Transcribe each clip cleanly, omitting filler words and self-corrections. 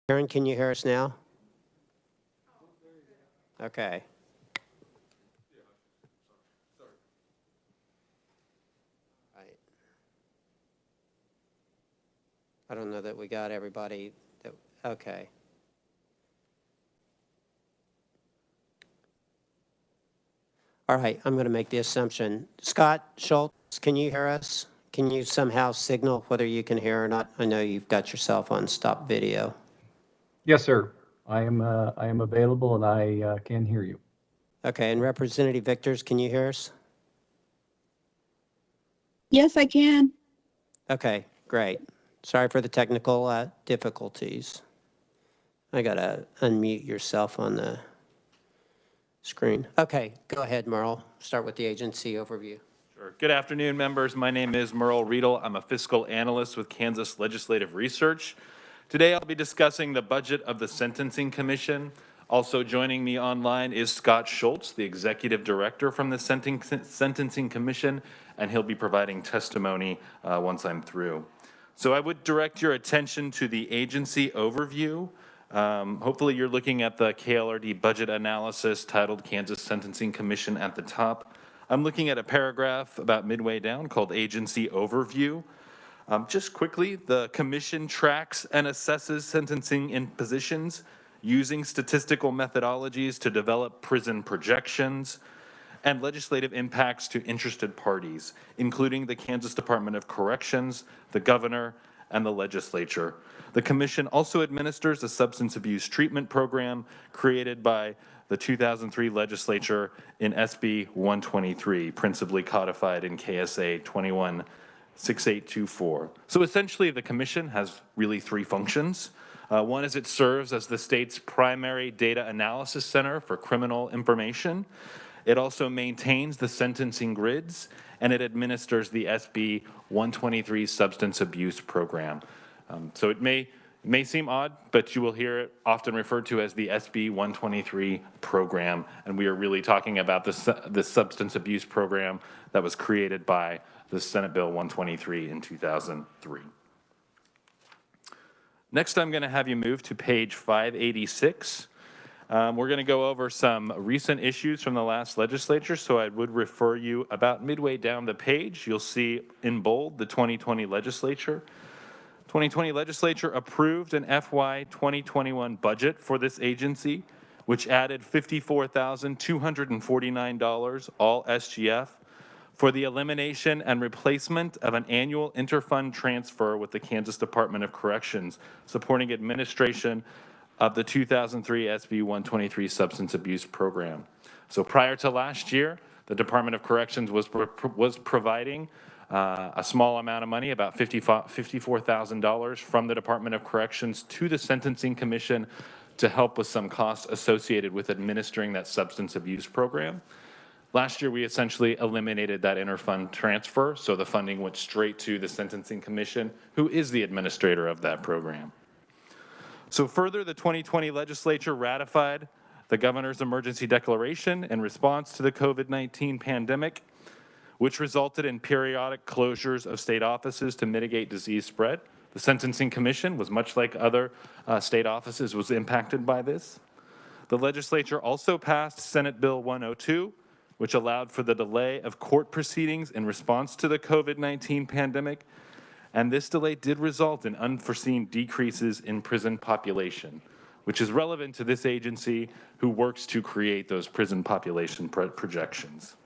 Aaron, can you hear us now? Okay. Right. I don't know that we got everybody. Okay. All right, I'm going to make the assumption. Scott Schultz, can you hear us? Can you somehow signal whether you can hear or not? I know you've got yourself on stop video. Yes, sir. I am available and I can hear you. Okay, and Representative Victors, can you hear us? Yes, I can. Okay, great. Sorry for the technical difficulties. I got to unmute yourself on the screen. Okay, go ahead, Merle. Start with the agency overview. Sure. Good afternoon, members. My name is Merle Riedel. I'm a fiscal analyst with Kansas Legislative Research. Today, I'll be discussing the budget of the Sentencing Commission. Also joining me online is Scott Schultz, the executive director from the Sentencing Commission, and he'll be providing testimony once I'm through. So I would direct your attention to the agency overview. Hopefully you're looking at the KLRD budget analysis titled Kansas Sentencing Commission at the top. I'm looking at a paragraph about midway down called Agency Overview. Just quickly, the commission tracks and assesses sentencing impositions using statistical methodologies to develop prison projections and legislative impacts to interested parties, including the Kansas Department of Corrections, the governor, and the legislature. The commission also administers a substance abuse treatment program created by the 2003 legislature in SB 123, principally codified in KSA 216824. So essentially, the commission has really three functions. One is it serves as the state's primary data analysis center for criminal information. It also maintains the sentencing grids, and it administers the SB 123 substance abuse program. So it may seem odd, but you will hear it often referred to as the SB 123 program, and we are really talking about the substance abuse program that was created by the Senate Bill 123 in 2003. Next, I'm going to have you move to page 586. We're going to go over some recent issues from the last legislature, so I would refer you about midway down the page. You'll see in bold the 2020 legislature. 2020 legislature approved an FY 2021 budget for this agency, which added $54,249, all SGF, for the elimination and replacement of an annual interfund transfer with the Kansas Department of Corrections, supporting administration of the 2003 SB 123 substance abuse program. So prior to last year, the Department of Corrections was providing a small amount of money, about $54,000 from the Department of Corrections to the Sentencing Commission to help with some costs associated with administering that substance abuse program. Last year, we essentially eliminated that interfund transfer, so the funding went straight to the Sentencing Commission, who is the administrator of that program. So further, the 2020 legislature ratified the governor's emergency declaration in response to the COVID-19 pandemic, which resulted in periodic closures of state offices to mitigate disease spread. The Sentencing Commission was, much like other state offices, was impacted by this. The legislature also passed Senate Bill 102, which allowed for the delay of court proceedings in response to the COVID-19 pandemic. And this delay did result in unforeseen decreases in prison population, which is relevant to this agency who works to create those prison population projections.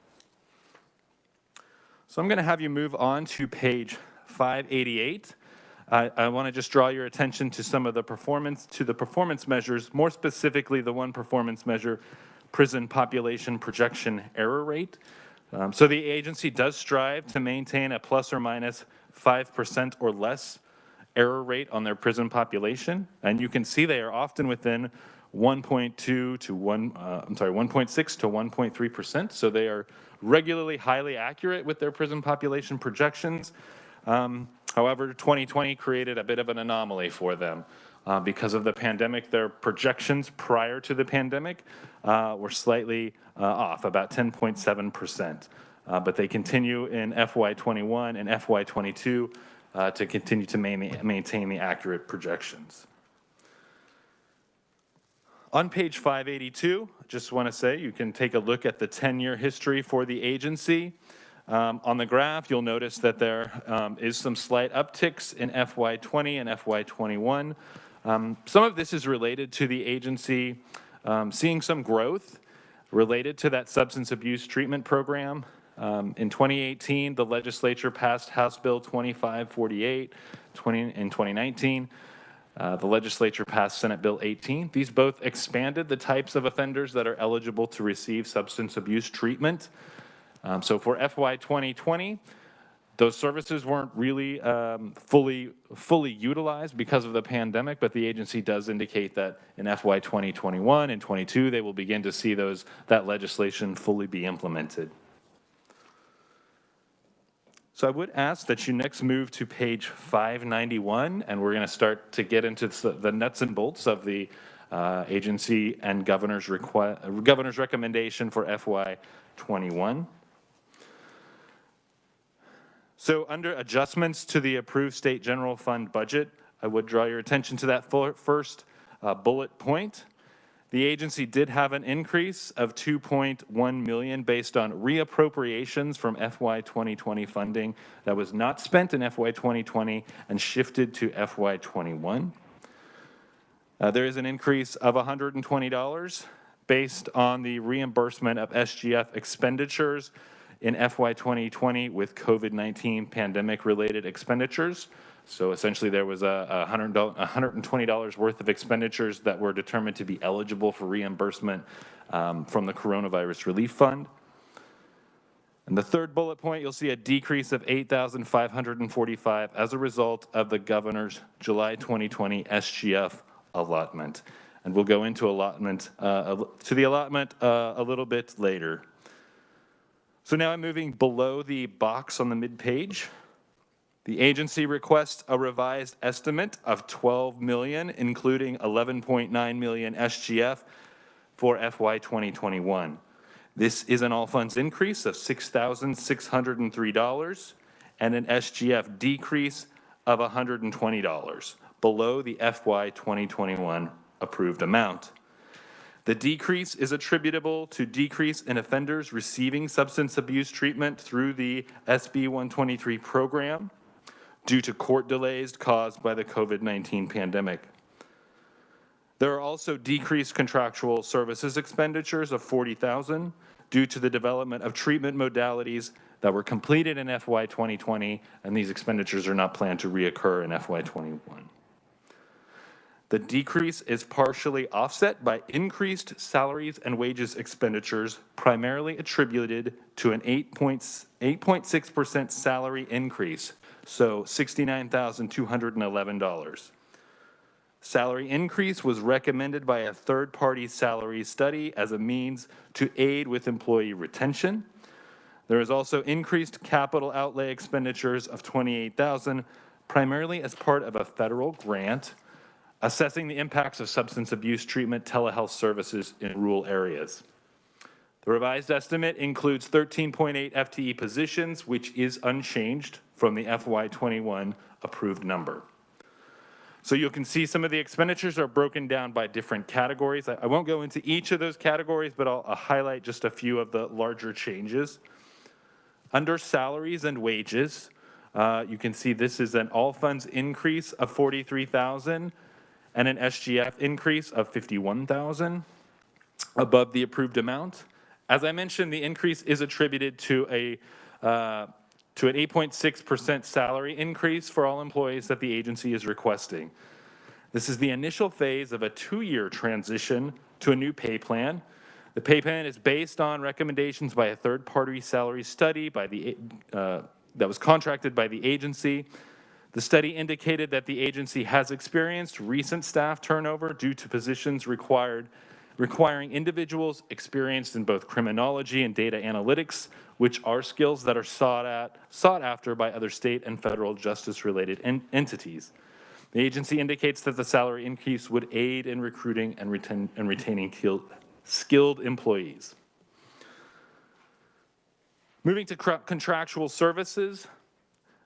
So I'm going to have you move on to page 588. I want to just draw your attention to some of the performance measures, more specifically the one performance measure, prison population projection error rate. So the agency does strive to maintain a plus or minus 5% or less error rate on their prison population, and you can see they are often within 1.6 to 1.3%. So they are regularly highly accurate with their prison population projections. However, 2020 created a bit of an anomaly for them. Because of the pandemic, their projections prior to the pandemic were slightly off, about 10.7%. But they continue in FY21 and FY22 to continue to maintain the accurate projections. On page 582, just want to say you can take a look at the 10-year history for the agency. On the graph, you'll notice that there is some slight upticks in FY20 and FY21. Some of this is related to the agency seeing some growth related to that substance abuse treatment program. In 2018, the legislature passed House Bill 2548. In 2019, the legislature passed Senate Bill 18. These both expanded the types of offenders that are eligible to receive substance abuse treatment. So for FY 2020, those services weren't really fully utilized because of the pandemic, but the agency does indicate that in FY 2021 and 22, they will begin to see that legislation fully be implemented. So I would ask that you next move to page 591, and we're going to start to get into the nuts and bolts of the agency and governor's recommendation for FY 21. So under adjustments to the approved state general fund budget, I would draw your attention to that first bullet point. The agency did have an increase of $2.1 million based on reappropriations from FY 2020 funding that was not spent in FY 2020 and shifted to FY 21. There is an increase of $120 based on the reimbursement of SGF expenditures in FY 2020 with COVID-19 pandemic-related expenditures. So essentially there was $120 worth of expenditures that were determined to be eligible for reimbursement from the Coronavirus Relief Fund. And the third bullet point, you'll see a decrease of $8,545 as a result of the governor's July 2020 SGF allotment. And we'll go into the allotment a little bit later. So now I'm moving below the box on the mid-page. The agency requests a revised estimate of $12 million, including $11.9 million SGF for FY 2021. This is an all funds increase of $6,603 and an SGF decrease of $120 below the FY 2021 approved amount. The decrease is attributable to decrease in offenders receiving substance abuse treatment through the SB 123 program due to court delays caused by the COVID-19 pandemic. There are also decreased contractual services expenditures of $40,000 due to the development of treatment modalities that were completed in FY 2020, and these expenditures are not planned to reoccur in FY 21. The decrease is partially offset by increased salaries and wages expenditures, primarily attributed to an 8.6% salary increase, so $69,211. Salary increase was recommended by a third-party salary study as a means to aid with employee retention. There is also increased capital outlay expenditures of $28,000, primarily as part of a federal grant assessing the impacts of substance abuse treatment telehealth services in rural areas. The revised estimate includes 13.8 FTE positions, which is unchanged from the FY21 approved number. So you can see some of the expenditures are broken down by different categories. I won't go into each of those categories, but I'll highlight just a few of the larger changes. Under salaries and wages, you can see this is an all funds increase of $43,000 and an SGF increase of $51,000 above the approved amount. As I mentioned, the increase is attributed to an 8.6% salary increase for all employees that the agency is requesting. This is the initial phase of a 2-year transition to a new pay plan. The pay plan is based on recommendations by a third-party salary study that was contracted by the agency. The study indicated that the agency has experienced recent staff turnover due to positions requiring individuals experienced in both criminology and data analytics, which are skills that are sought after by other state and federal justice-related entities. The agency indicates that the salary increase would aid in recruiting and retaining skilled employees. Moving to contractual services,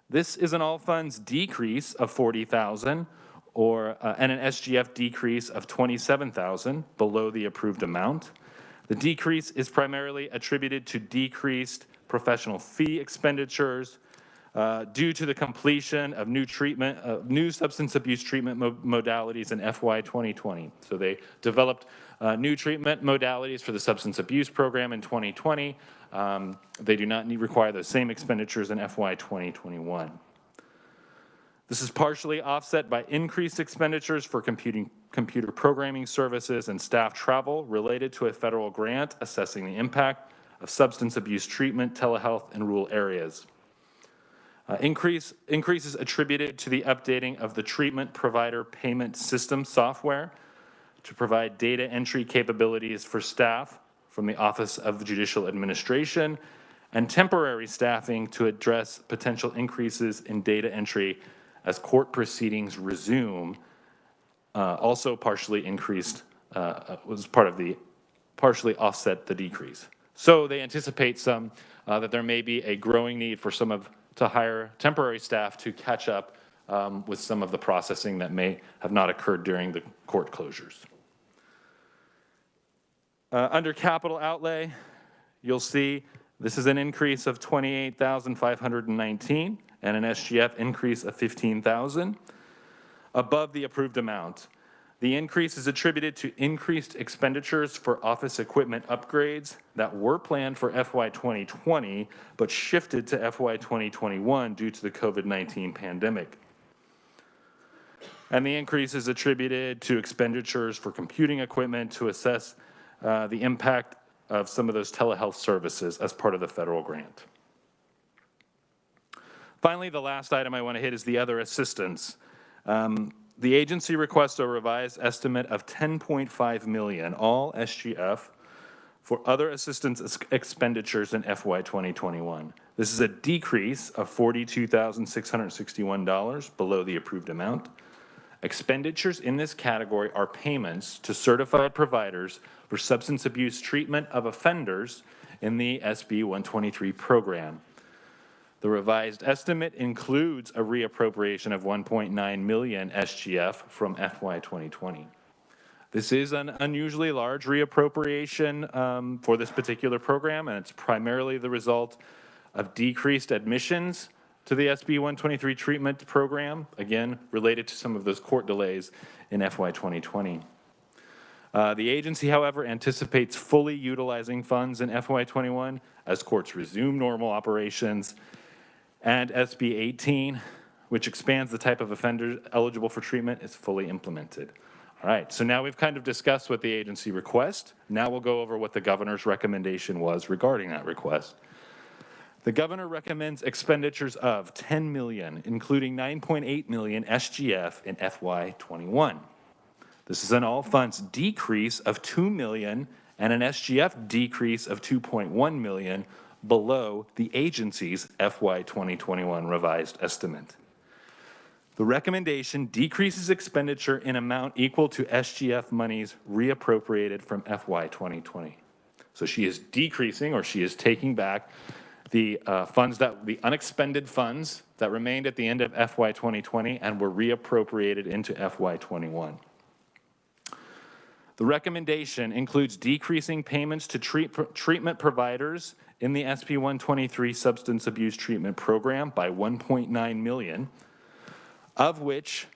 this is an all funds decrease of $40,000 and an SGF decrease of $27,000 below the approved amount. The decrease is primarily attributed to decreased professional fee expenditures due to the completion of new substance abuse treatment modalities in FY 2020. So they developed new treatment modalities for the substance abuse program in 2020. They do not require those same expenditures in FY 2021. This is partially offset by increased expenditures for computer programming services and staff travel related to a federal grant assessing the impact of substance abuse treatment, telehealth, in rural areas. Increases attributed to the updating of the treatment provider payment system software to provide data entry capabilities for staff from the Office of Judicial Administration and temporary staffing to address potential increases in data entry as court proceedings resume, also partially increased, was part of the, partially offset the decrease. So they anticipate that there may be a growing need for to hire temporary staff to catch up with some of the processing that may have not occurred during the court closures. Under capital outlay, you'll see this is an increase of $28,519 and an SGF increase of $15,000 above the approved amount. The increase is attributed to increased expenditures for office equipment upgrades that were planned for FY 2020 but shifted to FY 2021 due to the COVID-19 pandemic. And the increase is attributed to expenditures for computing equipment to assess the impact of some of those telehealth services as part of the federal grant. Finally, the last item I want to hit is the other assistance. The agency requests a revised estimate of $10.5 million, all SGF, for other assistance expenditures in FY 2021. This is a decrease of $42,661 below the approved amount. Expenditures in this category are payments to certified providers for substance abuse treatment of offenders in the SB 123 program. The revised estimate includes a reappropriation of $1.9 million SGF from FY 2020. This is an unusually large reappropriation for this particular program, and it's primarily the result of decreased admissions to the SB 123 treatment program, again, related to some of those court delays in FY 2020. The agency, however, anticipates fully utilizing funds in FY 21 as courts resume normal operations, and SB 18, which expands the type of offenders eligible for treatment, is fully implemented. All right, so now we've kind of discussed what the agency requests. Now we'll go over what the governor's recommendation was regarding that request. The governor recommends expenditures of $10 million, including $9.8 million SGF in FY 21. This is an all funds decrease of $2 million and an SGF decrease of $2.1 million below the agency's FY 2021 revised estimate. The recommendation decreases expenditure in amount equal to SGF monies reappropriated from FY 2020. So she is decreasing, or she is taking back the the unexpended funds that remained at the end of FY 2020 and were reappropriated into FY 21. The recommendation includes decreasing payments to treatment providers in the SB 123 substance abuse treatment program by $1.9 million, of which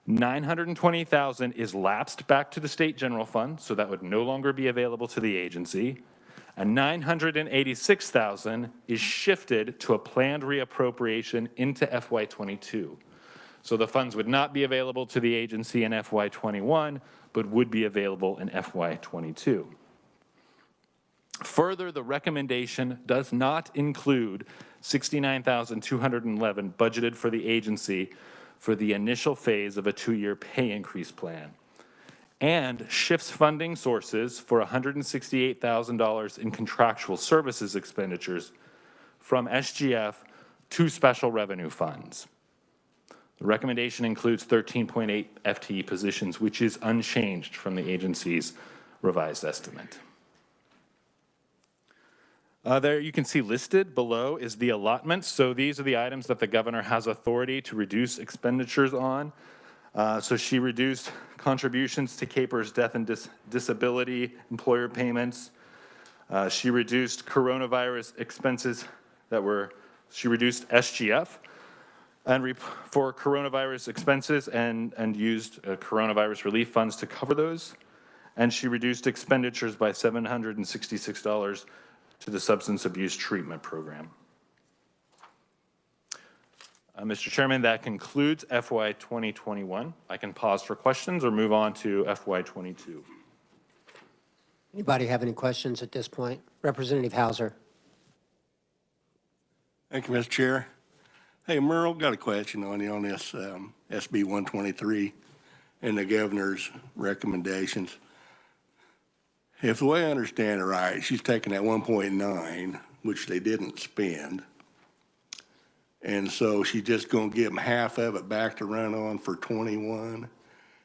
$920,000 is lapsed back to the state general fund, so that would no longer be available to the agency, and $986,000 is shifted to a planned reappropriation into FY 22. So the funds would not be available to the agency in FY 21, but would be available in FY 22. Further, the recommendation does not include $69,211 budgeted for the agency for the initial phase of a 2-year pay increase plan, and shifts funding sources for $168,000 in contractual services expenditures from SGF to special revenue funds. The recommendation includes 13.8 FTE positions, which is unchanged from the agency's revised estimate. There you can see listed below is the allotments. So these are the items that the governor has authority to reduce expenditures on. So she reduced contributions to CAPER's death and disability employer payments. She reduced coronavirus expenses she reduced SGF and for coronavirus expenses and used coronavirus relief funds to cover those. And she reduced expenditures by $766 to the substance abuse treatment program. Mr. Chairman, that concludes FY 2021. I can pause for questions or move on to FY 22. Anybody have any questions at this point? Representative Hauser. Thank you, Mr. Chair. Hey, Merle, got a question on you on this SB 123 and the governor's recommendations. If the way I understand it right, she's taking that 1.9, which they didn't spend, and so she's just going to give them half of it back to run on for 21,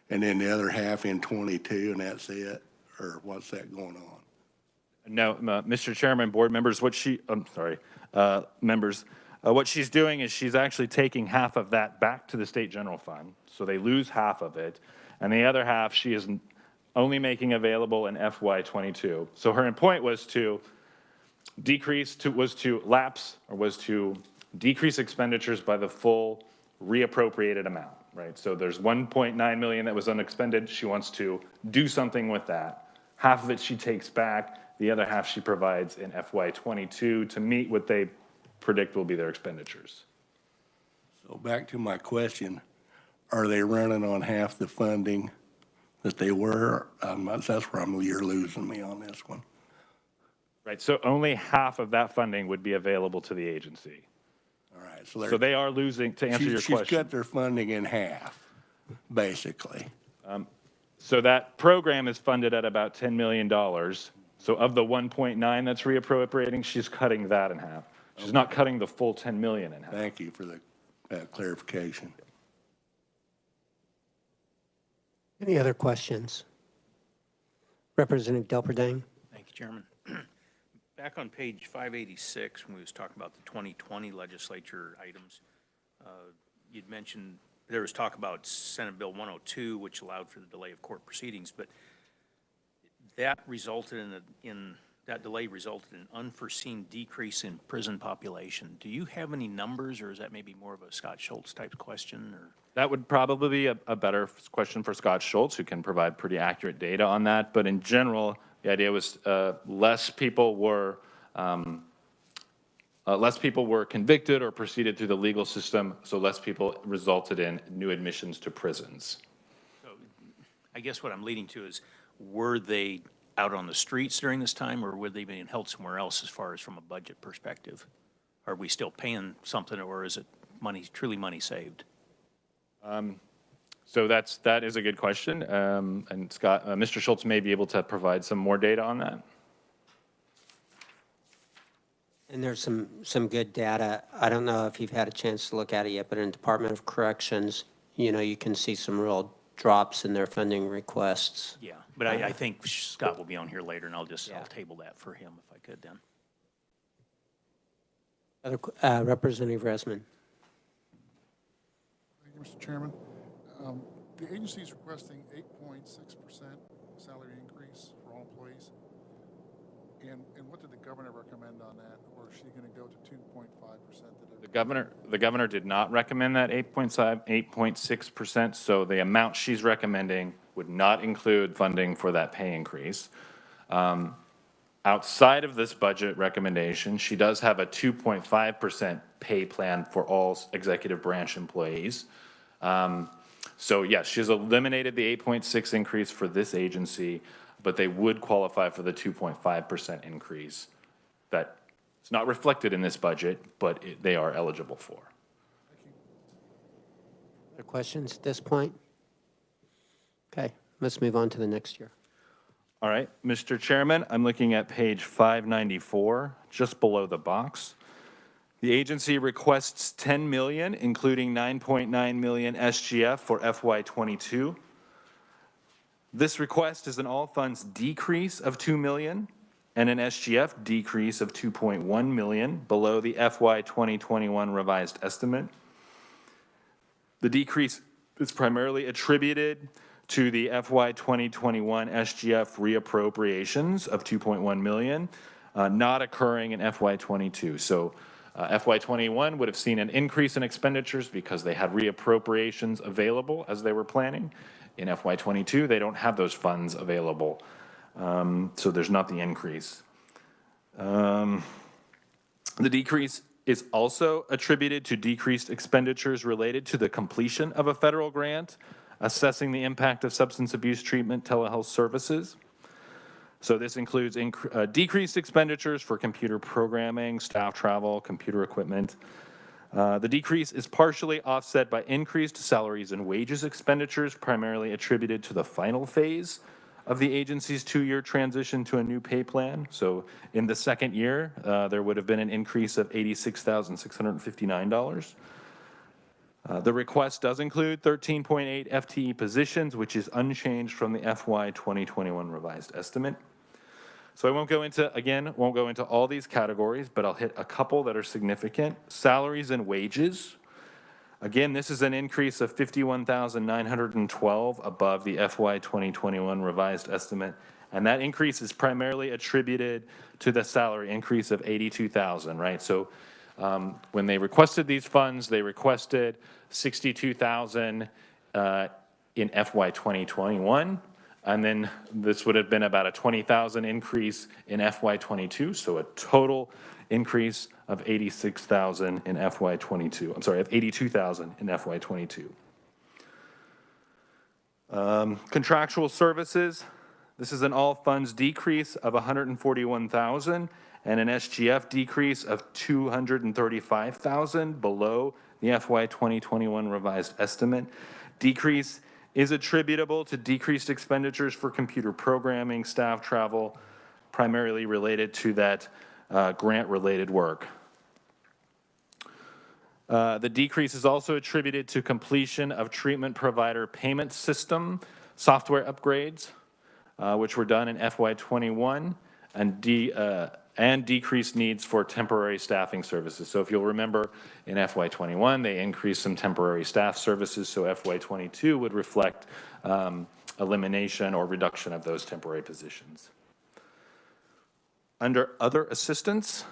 and then the other half in 22, and that's it? Or what's that going on? No, Mr. Chairman, board members, members, what she's doing is she's actually taking half of that back to the state general fund. So they lose half of it, and the other half she is only making available in FY 22. So her point was to decrease expenditures by the full reappropriated amount, right? So there's 1.9 million that was unexpended. She wants to do something with that. Half of it she takes back, the other half she provides in FY 22 to meet what they predict will be their expenditures. So back to my question, are they running on half the funding that they were? That's where you're losing me on this one. Right, so only half of that funding would be available to the agency. All right. So they are losing, to answer your question. She's cut their funding in half, basically. So that program is funded at about $10 million. So of the 1.9 that's reappropriating, she's cutting that in half. She's not cutting the full 10 million in half. Thank you for the clarification. Any other questions? Representative Delperdang. Thank you, Chairman. Back on page 586, when we was talking about the 2020 legislature items, you'd mentioned there was talk about Senate Bill 102, which allowed for the delay of court proceedings, but that resulted that delay resulted in unforeseen decrease in prison population. Do you have any numbers, or is that maybe more of a Scott Schultz type question? Or? That would probably be a better question for Scott Schultz, who can provide pretty accurate data on that. But in general, the idea was less people were convicted or proceeded through the legal system, so less people resulted in new admissions to prisons. So I guess what I'm leading to is, were they out on the streets during this time, or were they being held somewhere else as far as from a budget perspective? Are we still paying something, or is it truly money saved? So that is a good question, and Scott, Mr. Schultz may be able to provide some more data on that. And there's some good data. I don't know if you've had a chance to look at it yet, but in Department of Corrections, you can see some real drops in their funding requests. Yeah, but I think Scott will be on here later, and I'll table that for him if I could then. Representative Resman. Thank you, Mr. Chairman. The agency is requesting 8.6% salary increase for all employees. And what did the governor recommend on that? Or is she going to go to 2.5%? The governor did not recommend that 8.6%. So the amount she's recommending would not include funding for that pay increase. Outside of this budget recommendation, she does have a 2.5% pay plan for all executive branch employees. So yes, she's eliminated the 8.6 increase for this agency, but they would qualify for the 2.5% increase. That it's not reflected in this budget, but they are eligible for. Thank you. Other questions at this point? Okay, let's move on to the next year. All right, Mr. Chairman, I'm looking at page 594, just below the box. The agency requests $10 million, including $9.9 million SGF for FY22. This request is an all funds decrease of $2 million and an SGF decrease of $2.1 million below the FY 2021 revised estimate. The decrease is primarily attributed to the FY 2021 SGF reappropriations of $2.1 million, not occurring in FY 22. So FY 21 would have seen an increase in expenditures because they had reappropriations available as they were planning. In FY 22, they don't have those funds available, so there's not the increase. The decrease is also attributed to decreased expenditures related to the completion of a federal grant assessing the impact of substance abuse treatment telehealth services. So this includes decreased expenditures for computer programming, staff travel, computer equipment. The decrease is partially offset by increased salaries and wages expenditures, primarily attributed to the final phase of the agency's 2-year transition to a new pay plan. So in the second year, there would have been an increase of $86,659. The request does include 13.8 FTE positions, which is unchanged from the FY 2021 revised estimate. So I won't go into all these categories, but I'll hit a couple that are significant. Salaries and wages. Again, this is an increase of $51,912 above the FY 2021 revised estimate, and that increase is primarily attributed to the salary increase of $82,000, right? So when they requested these funds, they requested $62,000 in FY 2021, and then this would have been about a $20,000 increase in FY 22, so a total increase of $86,000 in FY 22. I'm sorry, of $82,000 in FY 22. Contractual services. This is an all funds decrease of $141,000 and an SGF decrease of $235,000 below the FY 2021 revised estimate. Decrease is attributable to decreased expenditures for computer programming, staff travel, primarily related to that grant-related work. The decrease is also attributed to completion of treatment provider payment system software upgrades, which were done in FY 21, and decreased needs for temporary staffing services. So if you'll remember, in FY 21, they increased some temporary staff services, so FY 22 would reflect elimination or reduction of those temporary positions. Under other assistance,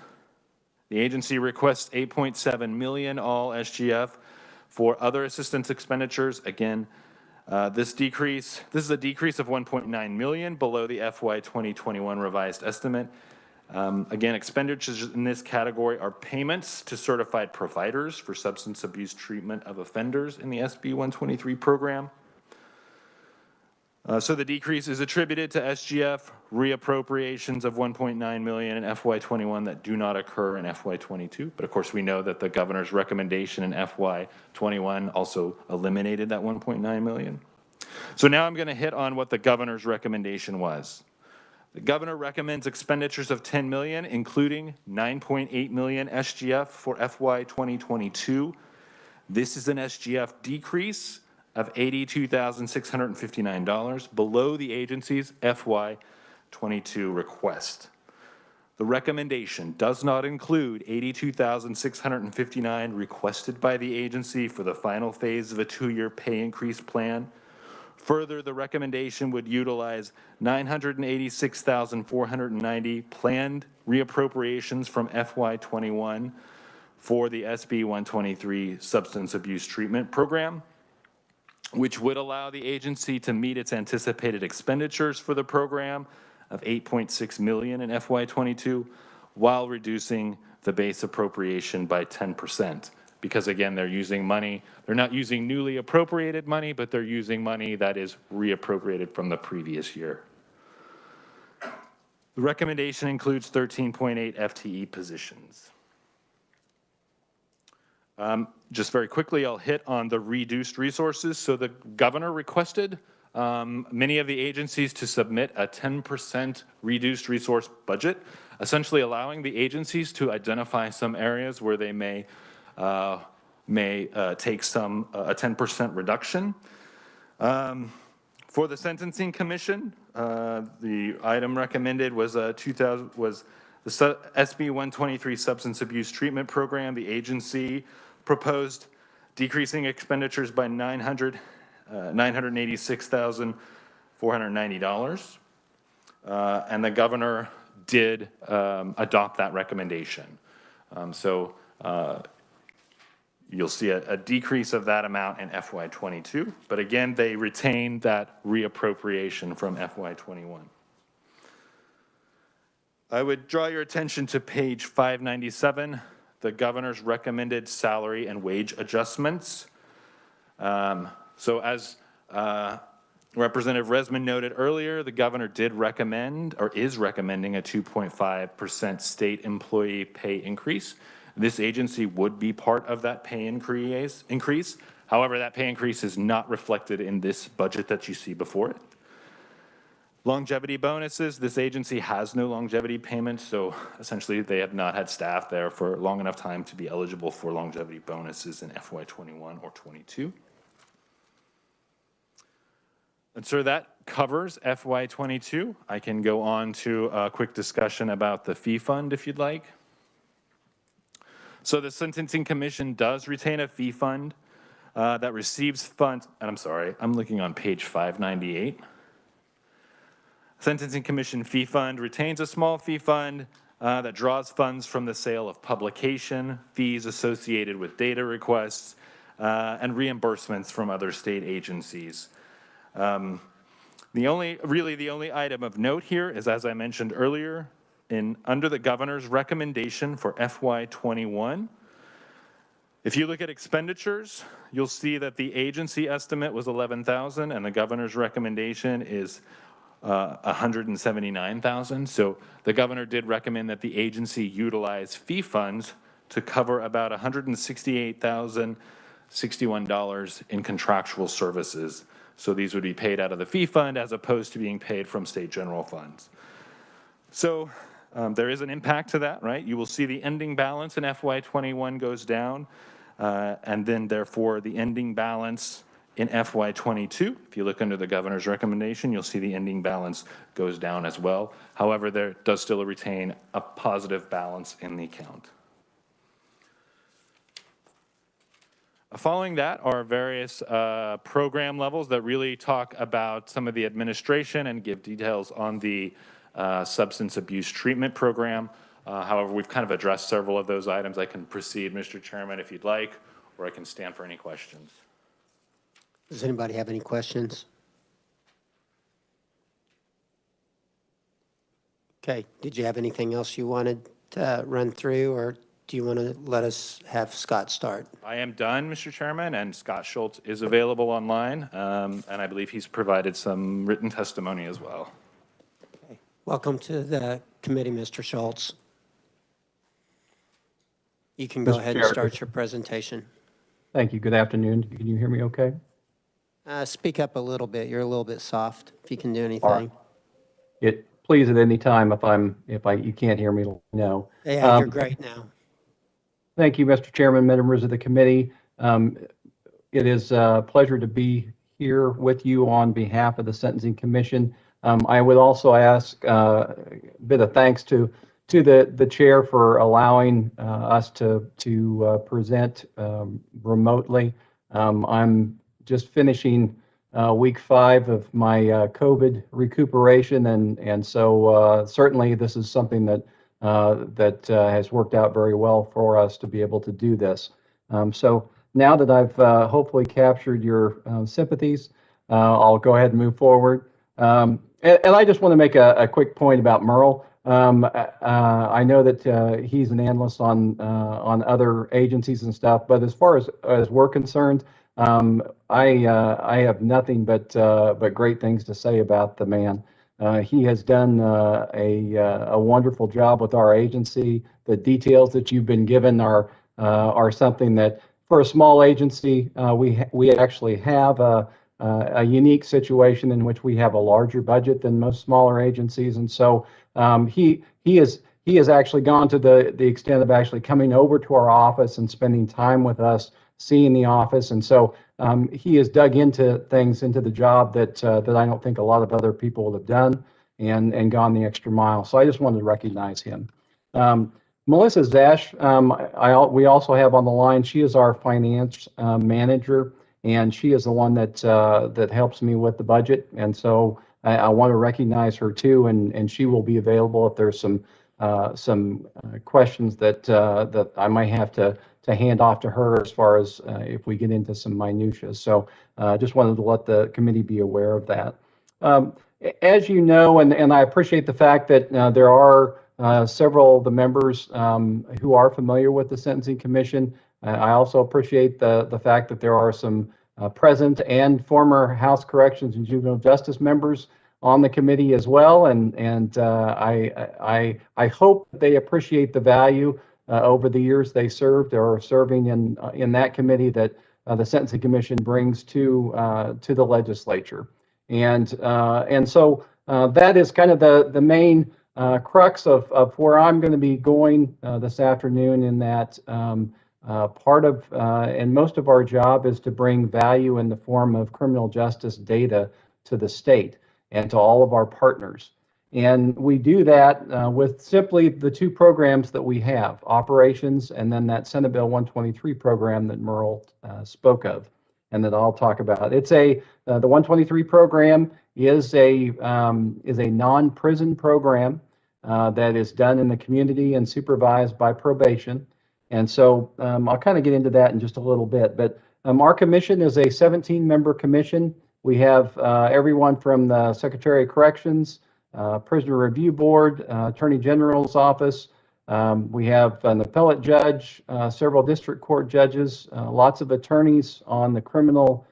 the agency requests $8.7 million all SGF for other assistance expenditures. Again, this is a decrease of $1.9 million below the FY 2021 revised estimate. Again, expenditures in this category are payments to certified providers for substance abuse treatment of offenders in the SB 123 program. So the decrease is attributed to SGF reappropriations of $1.9 million in FY 21 that do not occur in FY 22. But of course, we know that the governor's recommendation in FY 21 also eliminated that $1.9 million. So now I'm going to hit on what the governor's recommendation was. The governor recommends expenditures of $10 million, including $9.8 million SGF for FY 2022. This is an SGF decrease of $82,659 below the agency's FY 22 request. The recommendation does not include $82,659 requested by the agency for the final phase of a 2-year pay increase plan. Further, the recommendation would utilize $986,490 planned reappropriations from FY 21 for the SB 123 substance abuse treatment program, which would allow the agency to meet its anticipated expenditures for the program of $8.6 million in FY 22 while reducing the base appropriation by 10%. Because again, they're using money, they're not using newly appropriated money, but they're using money that is reappropriated from the previous year. The recommendation includes 13.8 FTE positions. Just very quickly, I'll hit on the reduced resources. So the governor requested many of the agencies to submit a 10% reduced resource budget, essentially allowing the agencies to identify some areas where they may take a 10% reduction. For the Sentencing Commission, the item recommended was the SB 123 Substance Abuse Treatment Program. The agency proposed decreasing expenditures by $900,000 $986,490. And the governor did adopt that recommendation. So you'll see a decrease of that amount in FY22, but again, they retained that reappropriation from FY21. I would draw your attention to page 597, the governor's recommended salary and wage adjustments. So as Representative Resman noted earlier, the governor did recommend, or is recommending, a 2.5% state employee pay increase. This agency would be part of that pay increase. However, that pay increase is not reflected in this budget that you see before it. Longevity bonuses, this agency has no longevity payments, so essentially they have not had staff there for long enough time to be eligible for longevity bonuses in FY21 or 22. And so that covers FY22. I can go on to a quick discussion about the fee fund if you'd like. So the Sentencing Commission does retain a fee fund that receives funds, and I'm sorry, I'm looking on page 598. Sentencing Commission fee fund retains a small fee fund that draws funds from the sale of publication, fees associated with data requests, and reimbursements from other state agencies. The only item of note here is, as I mentioned earlier, under the governor's recommendation for FY21, if you look at expenditures, you'll see that the agency estimate was $11,000 and the governor's recommendation is $179,000. So the governor did recommend that the agency utilize fee funds to cover about $168,061 in contractual services. So these would be paid out of the fee fund as opposed to being paid from state general funds. So there is an impact to that, right? You will see the ending balance in FY21 goes down, and then therefore the ending balance in FY22, if you look under the governor's recommendation, you'll see the ending balance goes down as well. However, there does still retain a positive balance in the account. Following that are various program levels that really talk about some of the administration and give details on the substance abuse treatment program. However, we've kind of addressed several of those items. I can proceed, Mr. Chairman, if you'd like, or I can stand for any questions. Does anybody have any questions? Okay, did you have anything else you wanted to run through, or do you want to let us have Scott start? I am done, Mr. Chairman, and Scott Schultz is available online, and I believe he's provided some written testimony as well. Okay. Welcome to the committee, Mr. Schultz. You can go Mr. ahead Chair. and start your presentation. Thank you. Good afternoon. Can you hear me okay? Speak up a little bit. You're a little bit soft. If you can do anything. All right. Please at any time if you can't hear me, let me know. Yeah, you're great now. Thank you, Mr. Chairman, members of the committee. It is a pleasure to be here with you on behalf of the Sentencing Commission. I would also ask a bit of thanks to the chair for allowing us to present remotely. I'm just finishing week 5 of my COVID recuperation, and so certainly this is something that has worked out very well for us to be able to do this. So now that I've hopefully captured your sympathies, I'll go ahead and move forward. And I just want to make a quick point about Merle. I know that he's an analyst on other agencies and stuff, but as far as we're concerned, I have nothing but great things to say about the man. He has done a wonderful job with our agency. The details that you've been given are something that, for a small agency, we actually have a unique situation in which we have a larger budget than most smaller agencies, and so he has actually gone to the extent of actually coming over to our office and spending time with us, seeing the office, and so he has dug into the job that I don't think a lot of other people would have done, and gone the extra mile. So I just wanted to recognize him. Melissa Zash, we also have on the line. She is our finance manager, and she is the one that helps me with the budget. And so I want to recognize her too, and she will be available if there's some questions that I might have to hand off to her as far as if we get into some minutiae. So just wanted to let the committee be aware of that. As you know, and I appreciate the fact that there are several of the members who are familiar with the Sentencing Commission. I also appreciate the fact that there are some present and former House Corrections and Juvenile Justice members on the committee as well, and I hope they appreciate the value over the years they served or are serving in that committee that the Sentencing Commission brings to the legislature, and so that is kind of the main crux of where I'm going to be going this afternoon. In that part of and most of our job is to bring value in the form of criminal justice data to the state and to all of our partners. And we do that with simply the two programs that we have, operations, and then that Senate Bill 123 program that Merle spoke of and that I'll talk about. It's the 123 program is a non-prison program that is done in the community and supervised by probation. And so I'll kind of get into that in just a little bit. But our commission is a 17-member commission. We have everyone from the Secretary of Corrections, Prisoner Review Board, Attorney General's Office. We have an appellate judge, several district court judges, lots of attorneys on the criminal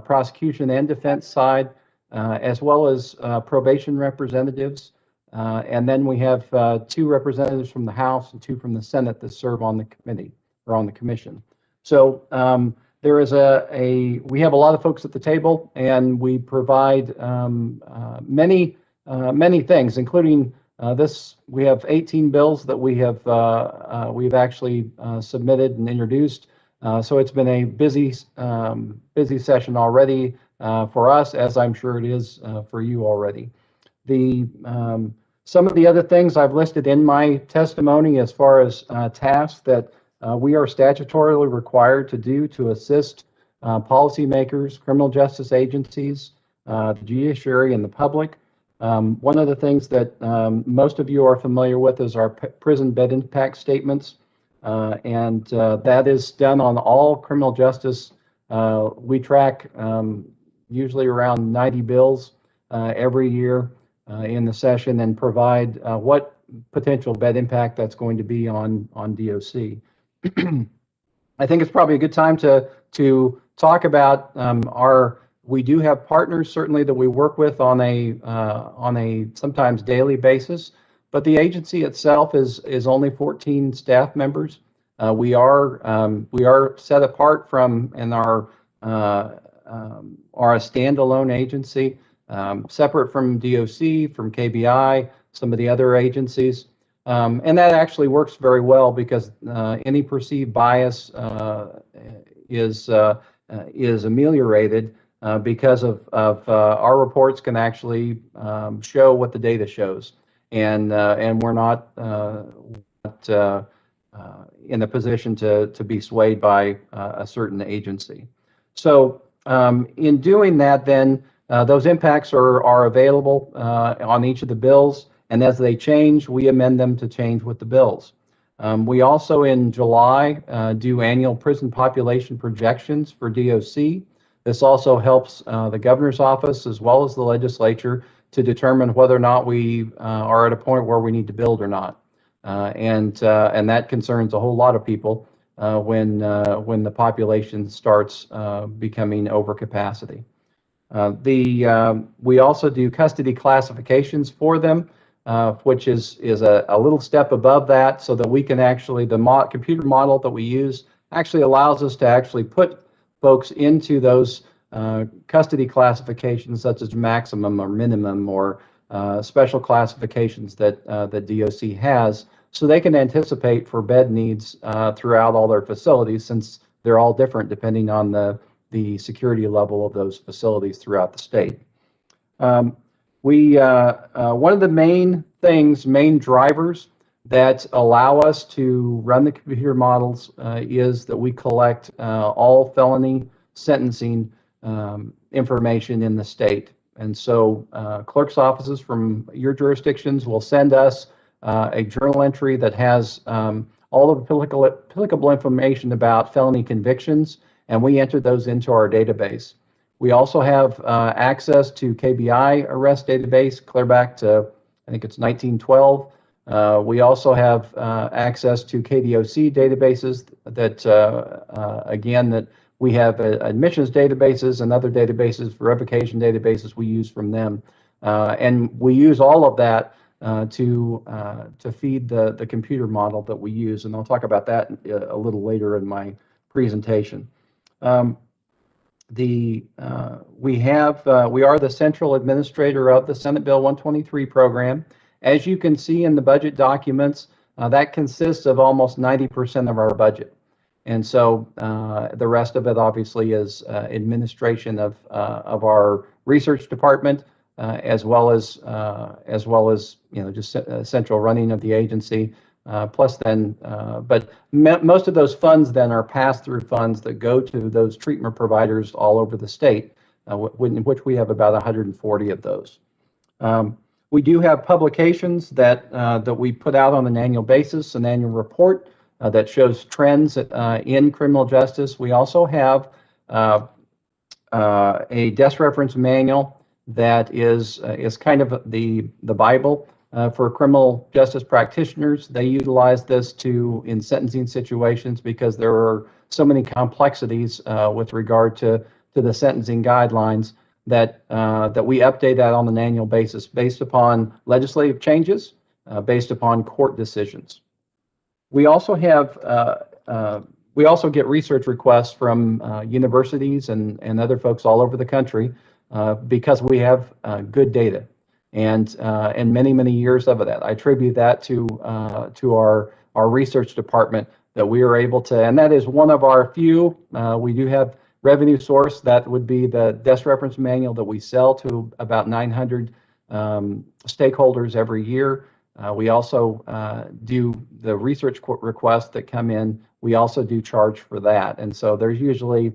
prosecution and defense side, as well as probation representatives. And then we have 2 representatives from the House and 2 from the Senate that serve on the committee or on the commission. So there is we have a lot of folks at the table, and we provide many things, including this. We have 18 bills that we've actually submitted and introduced. So it's been a busy session already for us, as I'm sure it is for you already. Some of the other things I've listed in my testimony as far as tasks that we are statutorily required to do to assist policymakers, criminal justice agencies, the judiciary, and the public. One of the things that most of you are familiar with is our prison bed impact statements, and that is done on all criminal justice. We track usually around 90 bills every year in the session and provide what potential bed impact that's going to be on DOC. I think it's probably a good time to talk about we do have partners certainly that we work with on a sometimes daily basis, but the agency itself is only 14 staff members. We are set apart from and are a standalone agency, separate from DOC, from KBI, some of the other agencies. And that actually works very well because any perceived bias is ameliorated because of our reports can actually show what the data shows, and we're not in a position to be swayed by a certain agency. So in doing that, then those impacts are available on each of the bills. And as they change, we amend them to change with the bills. We also, in July, do annual prison population projections for DOC. This also helps the governor's office as well as the legislature to determine whether or not we are at a point where we need to build or not. And that concerns a whole lot of people when the population starts becoming over capacity. We also do custody classifications for them, which is a little step above that, so that we can actually, the computer model that we use actually allows us to actually put folks into those custody classifications, such as maximum or minimum or special classifications that DOC has, so they can anticipate for bed needs throughout all their facilities, since they're all different depending on the security level of those facilities throughout the state. One of the main drivers that allow us to run the computer models is that we collect all felony sentencing information in the state. And so clerk's offices from your jurisdictions will send us a journal entry that has all of the applicable information about felony convictions, and we enter those into our database. We also have access to KBI arrest database, clear back to, I think it's 1912. We also have access to KDOC databases that, again, that we have admissions databases and other databases, revocation databases we use from them. And we use all of that to feed the computer model that we use. And I'll talk about that a little later in my presentation. We are the central administrator of the Senate Bill 123 program. As you can see in the budget documents, that consists of almost 90% of our budget. And so the rest of it obviously is administration of our research department, as well as just central running of the agency. Plus then, but most of those funds then are pass-through funds that go to those treatment providers all over the state, in which we have about 140 of those. We do have publications that we put out on an annual basis, an annual report that shows trends in criminal justice. We also have a desk reference manual that is kind of the Bible for criminal justice practitioners. They utilize this in sentencing situations because there are so many complexities with regard to the sentencing guidelines that we update that on an annual basis based upon legislative changes, based upon court decisions. We also get research requests from universities and other folks all over the country because we have good data and many years of that. I attribute that to our research department that we are able to, and that is one of our few. We do have revenue source that would be the desk reference manual that we sell to about 900 stakeholders every year. We also do the research requests that come in. We also do charge for that, and so there's usually,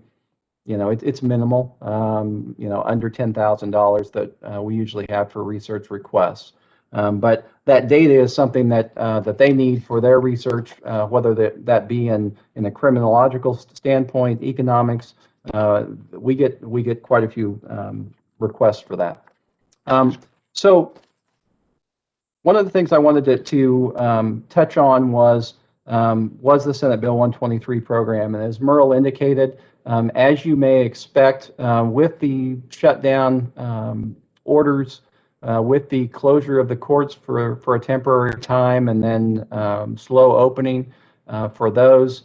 it's minimal, under $10,000 that we usually have for research requests. But that data is something that they need for their research, whether that be in a criminological standpoint, economics. We get quite a few requests for that. So one of the things I wanted to touch on was the Senate Bill 123 program. And as Merle indicated, as you may expect, with the shutdown orders, with the closure of the courts for a temporary time and then slow opening for those,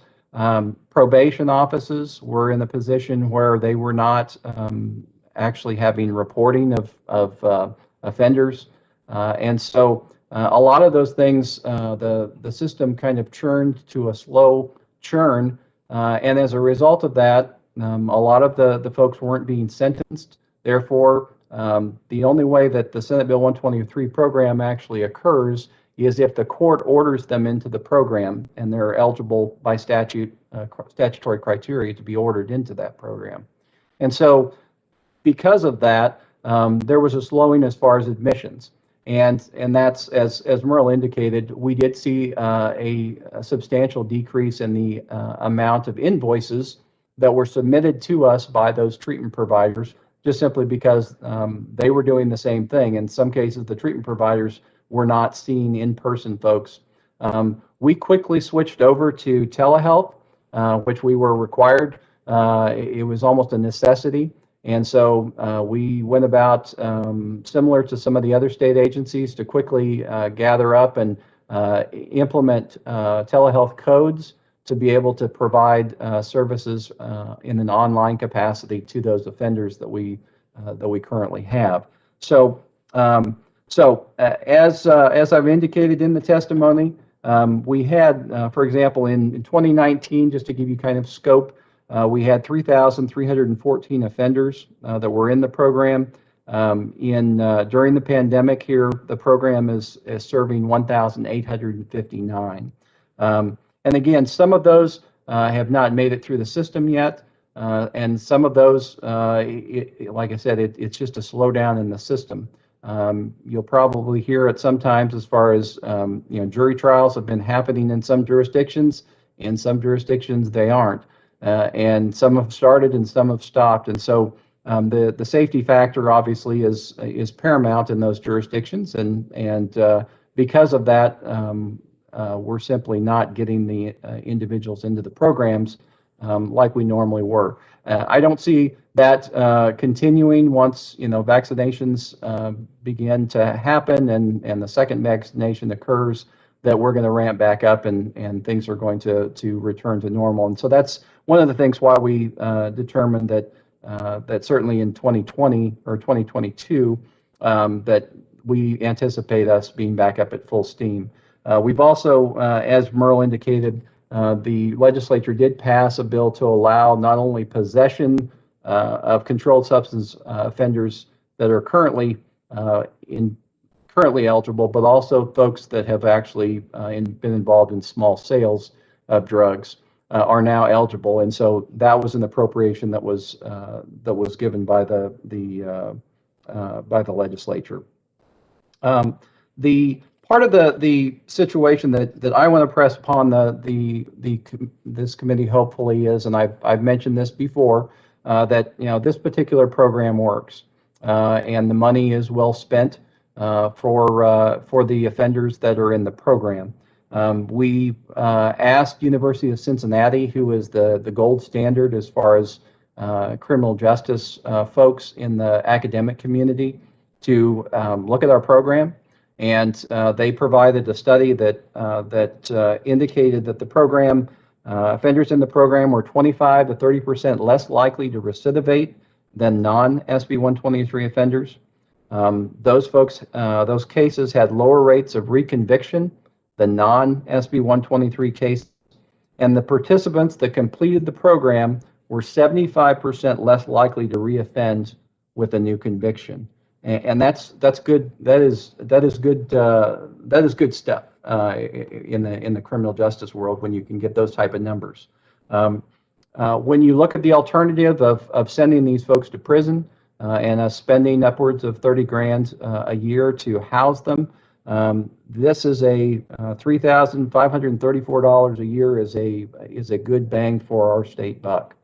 probation offices were in a position where they were not actually having reporting of offenders. And so a lot of those things, the system kind of churned to a slow churn. And as a result of that, a lot of the folks weren't being sentenced. Therefore, the only way that the Senate Bill 123 program actually occurs is if the court orders them into the program and they're eligible by statutory criteria to be ordered into that program. And so because of that, there was a slowing as far as admissions. And that's, as Merle indicated, we did see a substantial decrease in the amount of invoices that were submitted to us by those treatment providers, just simply because they were doing the same thing. In some cases, the treatment providers were not seeing in-person folks. We quickly switched over to telehealth, which we were required. It was almost a necessity. And so we went about, similar to some of the other state agencies, to quickly gather up and implement telehealth codes to be able to provide services in an online capacity to those offenders that we currently have. So, as I've indicated in the testimony, we had, for example, in 2019, just to give you kind of scope, we had 3,314 offenders that were in the program. During the pandemic here, the program is serving 1,859. And again, some of those have not made it through the system yet. And some of those, like I said, it's just a slowdown in the system. You'll probably hear it sometimes as far as, jury trials have been happening in some jurisdictions. In some jurisdictions, they aren't. And some have started and some have stopped. And so the safety factor obviously is paramount in those jurisdictions. And because of that, we're simply not getting the individuals into the programs like we normally were. I don't see that continuing once vaccinations begin to happen and the second vaccination occurs, that we're going to ramp back up and things are going to return to normal. And so that's one of the things why we determined that that certainly in 2020 or 2022 that we anticipate us being back up at full steam. We've also, as Merle indicated, the legislature did pass a bill to allow not only possession of controlled substance offenders that are currently eligible, but also folks that have actually been involved in small sales of drugs are now eligible. And so that was an appropriation that was given by the legislature. The part of the situation that I want to press upon this committee hopefully is, and I've mentioned this before, that this particular program works and the money is well spent for the offenders that are in the program. We asked University of Cincinnati, who is the gold standard as far as criminal justice folks in the academic community, to look at our program. And they provided a study that indicated that the program, offenders in the program were 25 to 30% less likely to recidivate than non-SB 123 offenders. Those cases had lower rates of reconviction than non-SB 123 cases. And the participants that completed the program were 75% less likely to reoffend with a new conviction. And that's good. That is good stuff in the criminal justice world when you can get those type of numbers. When you look at the alternative of sending these folks to prison and us spending upwards of $30,000 a year to house them, this is a $3,534 a year is a good bang for our state buck.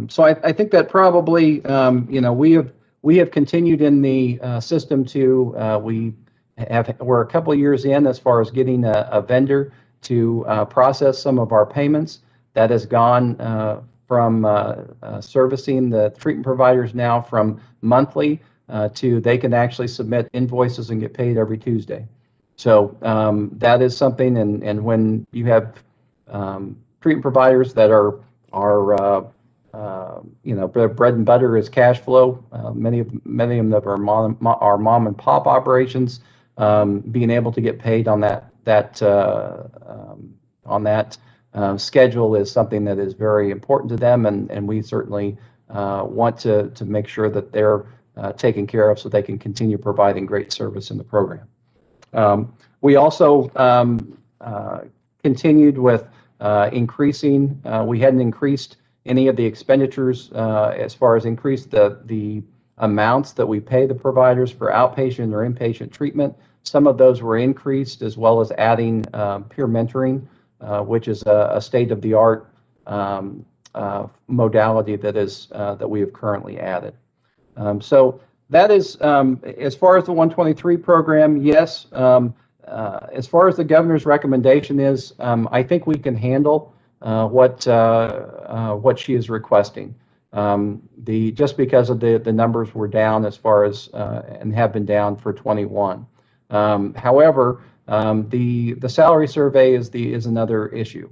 So I think that probably we have continued in the system to we're a couple of years in as far as getting a vendor to process some of our payments. That has gone from servicing the treatment providers now from monthly to they can actually submit invoices and get paid every Tuesday. So that is something, and when you have treatment providers that are their bread and butter is cash flow. Many of them that are mom and pop operations, being able to get paid on that schedule is something that is very important to them, and we certainly want to make sure that they're taken care of so they can continue providing great service in the program. We also continued with increasing. We hadn't increased any of the expenditures as far as increase the amounts that we pay the providers for outpatient or inpatient treatment. Some of those were increased, as well as adding peer mentoring, which is a state-of-the-art modality that we have currently added. So that is, as far as the 123 program, yes. As far as the governor's recommendation is, I think we can handle what she is requesting. Just because of the numbers were down as far as and have been down for 21. However, the salary survey is another issue,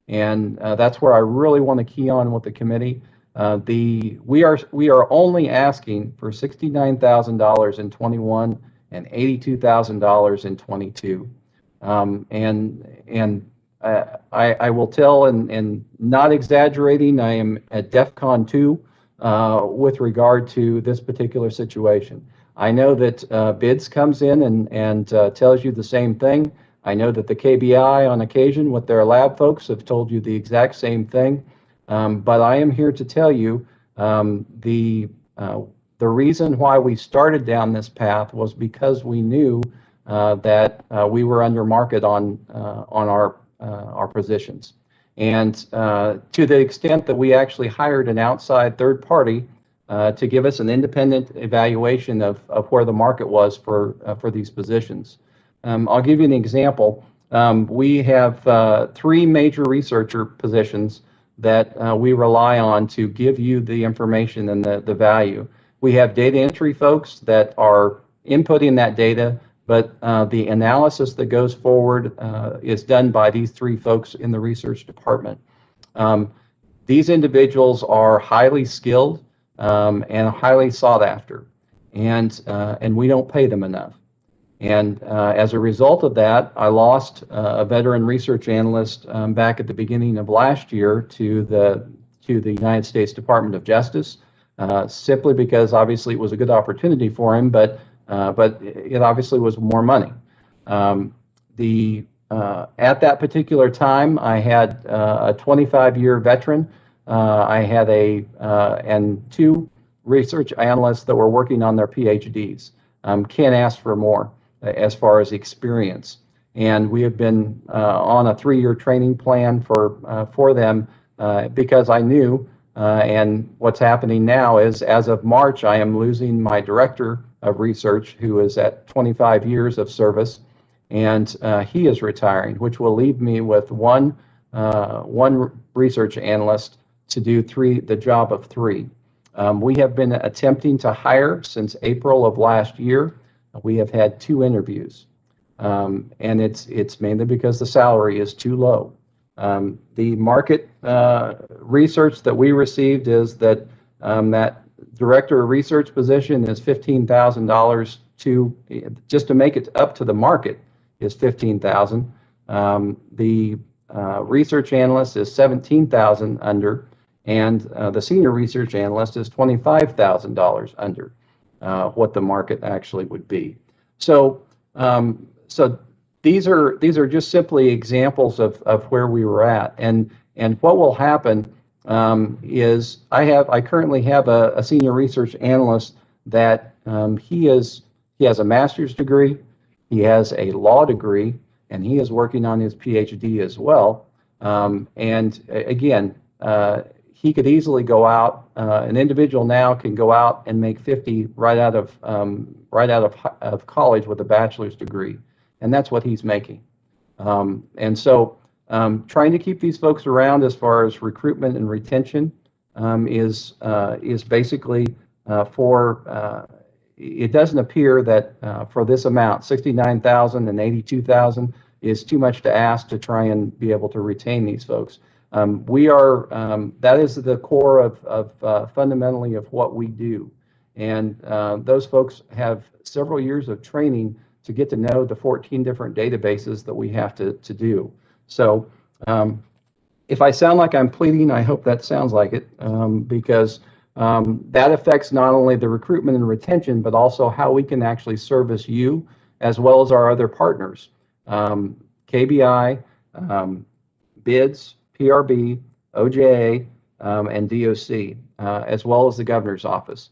and that's where I really want to key on with the committee. We are only asking for $69,000 in 21 and $82,000 in 22, and I will tell, and not exaggerating, I am at DEFCON 2 with regard to this particular situation. I know that BIDS comes in and tells you the same thing. I know that the KBI on occasion with their lab folks have told you the exact same thing. But I am here to tell you the reason why we started down this path was because we knew that we were under market on our positions. And to the extent that we actually hired an outside third party to give us an independent evaluation of where the market was for these positions. I'll give you an example. We have 3 major researcher positions that we rely on to give you the information and the value. We have data entry folks that are inputting that data, but the analysis that goes forward is done by these 3 folks in the research department. These individuals are highly skilled and highly sought after, and we don't pay them enough. And as a result of that, I lost a veteran research analyst back at the beginning of last year to the United States Department of Justice, simply because obviously it was a good opportunity for him, but it obviously was more money. At that particular time, I had a 25-year veteran. I had and 2 research analysts that were working on their PhDs. Can't ask for more as far as experience. And we have been on a 3-year training plan for them because I knew, and what's happening now is as of March, I am losing my director of research who is at 25 years of service, and he is retiring, which will leave me with one research analyst to do the job of 3. We have been attempting to hire since April of last year. We have had 2 interviews, and it's mainly because the salary is too low. The market research that we received is that that director of research position is $15,000 just to make it up to the market is $15,000. The research analyst is $17,000 under, and the senior research analyst is $25,000 under what the market actually would be. So, these are just simply examples of where we were at, and what will happen is I currently have a senior research analyst that he has a master's degree, he has a law degree, and he is working on his PhD as well. And again, he could easily go out. An individual now can go out and make 50 right out of college with a bachelor's degree, and that's what he's making. And so, trying to keep these folks around as far as recruitment and retention is basically it doesn't appear that for this amount, $69,000 and $82,000 is too much to ask to try and be able to retain these folks. That is the core of fundamentally of what we do. And those folks have several years of training to get to know the 14 different databases that we have to do. So if I sound like I'm pleading, I hope that sounds like it, because that affects not only the recruitment and retention, but also how we can actually service you as well as our other partners. KBI, BIDS, PRB, OJA, and DOC, as well as the governor's office.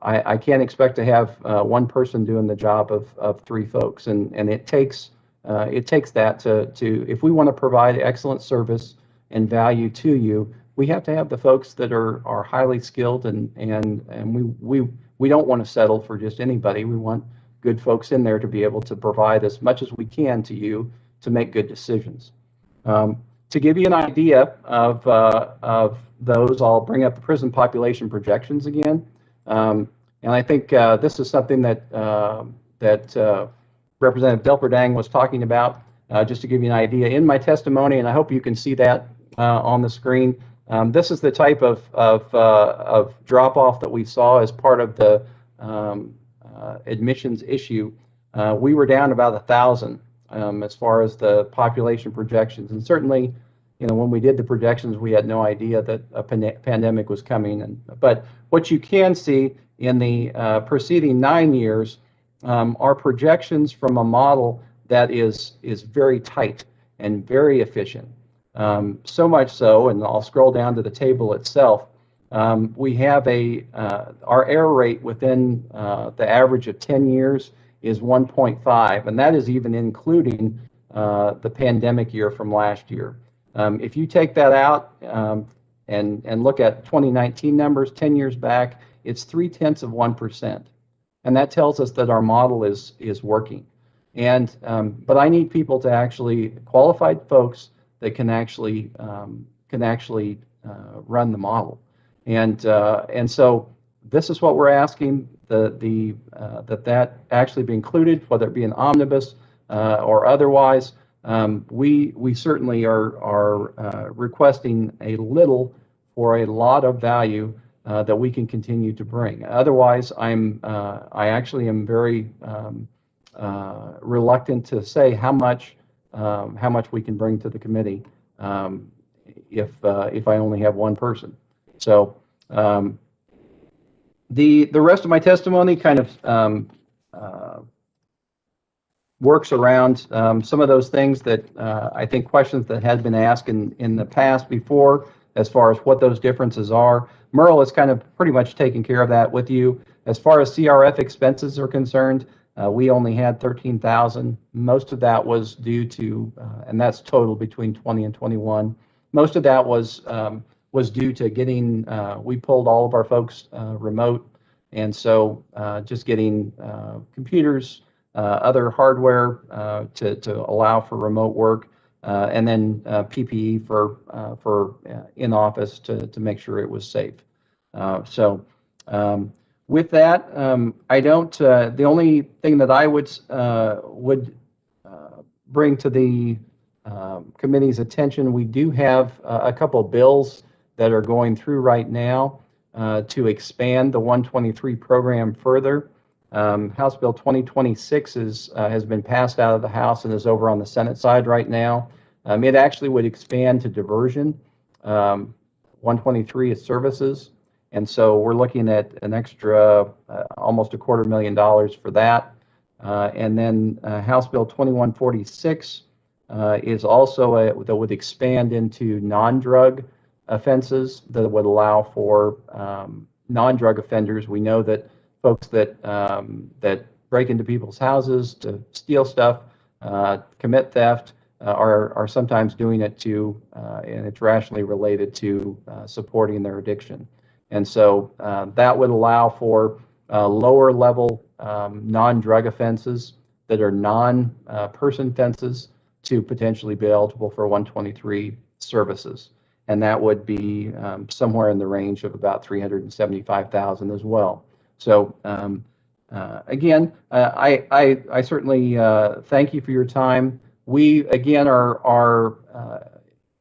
I can't expect to have one person doing the job of 3 folks, and it takes that to if we want to provide excellent service and value to you, we have to have the folks that are highly skilled, and we don't want to settle for just anybody. We want good folks in there to be able to provide as much as we can to you to make good decisions. To give you an idea of those, I'll bring up the prison population projections again. And I think this is something that Representative Delperdang was talking about, just to give you an idea. In my testimony, and I hope you can see that on the screen, this is the type of drop-off that we saw as part of the admissions issue. We were down about 1,000 as far as the population projections. And certainly, when we did the projections, we had no idea that a pandemic was coming. But what you can see in the preceding 9 years are projections from a model that is very tight and very efficient. So much so, and I'll scroll down to the table itself, we have our error rate within the average of 10 years is 1.5, and that is even including the pandemic year from last year. If you take that out and look at 2019 numbers 10 years back, it's 0.3%. And that tells us that our model is working. And but I need people to actually, qualified folks that can actually run the model. And so this is what we're asking, that actually be included, whether it be an omnibus or otherwise. We certainly are requesting a little for a lot of value that we can continue to bring. Otherwise, I actually am very reluctant to say how much we can bring to the committee if I only have one person. So the rest of my testimony kind of works around some of those things that I think questions that had been asked in the past before, as far as what those differences are. Merle has kind of pretty much taken care of that with you. As far as CRF expenses are concerned, we only had 13,000. Most of that was due to, and that's total between 20 and 21. Most of that was due to getting, we pulled all of our folks remote, and so just getting computers, other hardware to allow for remote work, and then PPE for in office to make sure it was safe. So with that, I don't. The only thing that I would bring to the committee's attention, we do have a couple bills that are going through right now to expand the 123 program further. House Bill 2026 has been passed out of the House and is over on the Senate side right now. It actually would expand to diversion. 123 is services, and so we're looking at an extra almost $250,000 for that. And then House Bill 2146 is also that would expand into non-drug offenses that would allow for non-drug offenders. We know that folks that break into people's houses to steal stuff, commit theft, are sometimes doing it and it's rationally related to supporting their addiction. And so that would allow for lower level non-drug offenses that are non-person offenses to potentially be eligible for 123 services. And that would be somewhere in the range of about $375,000 as well. So again, I certainly thank you for your time. We again are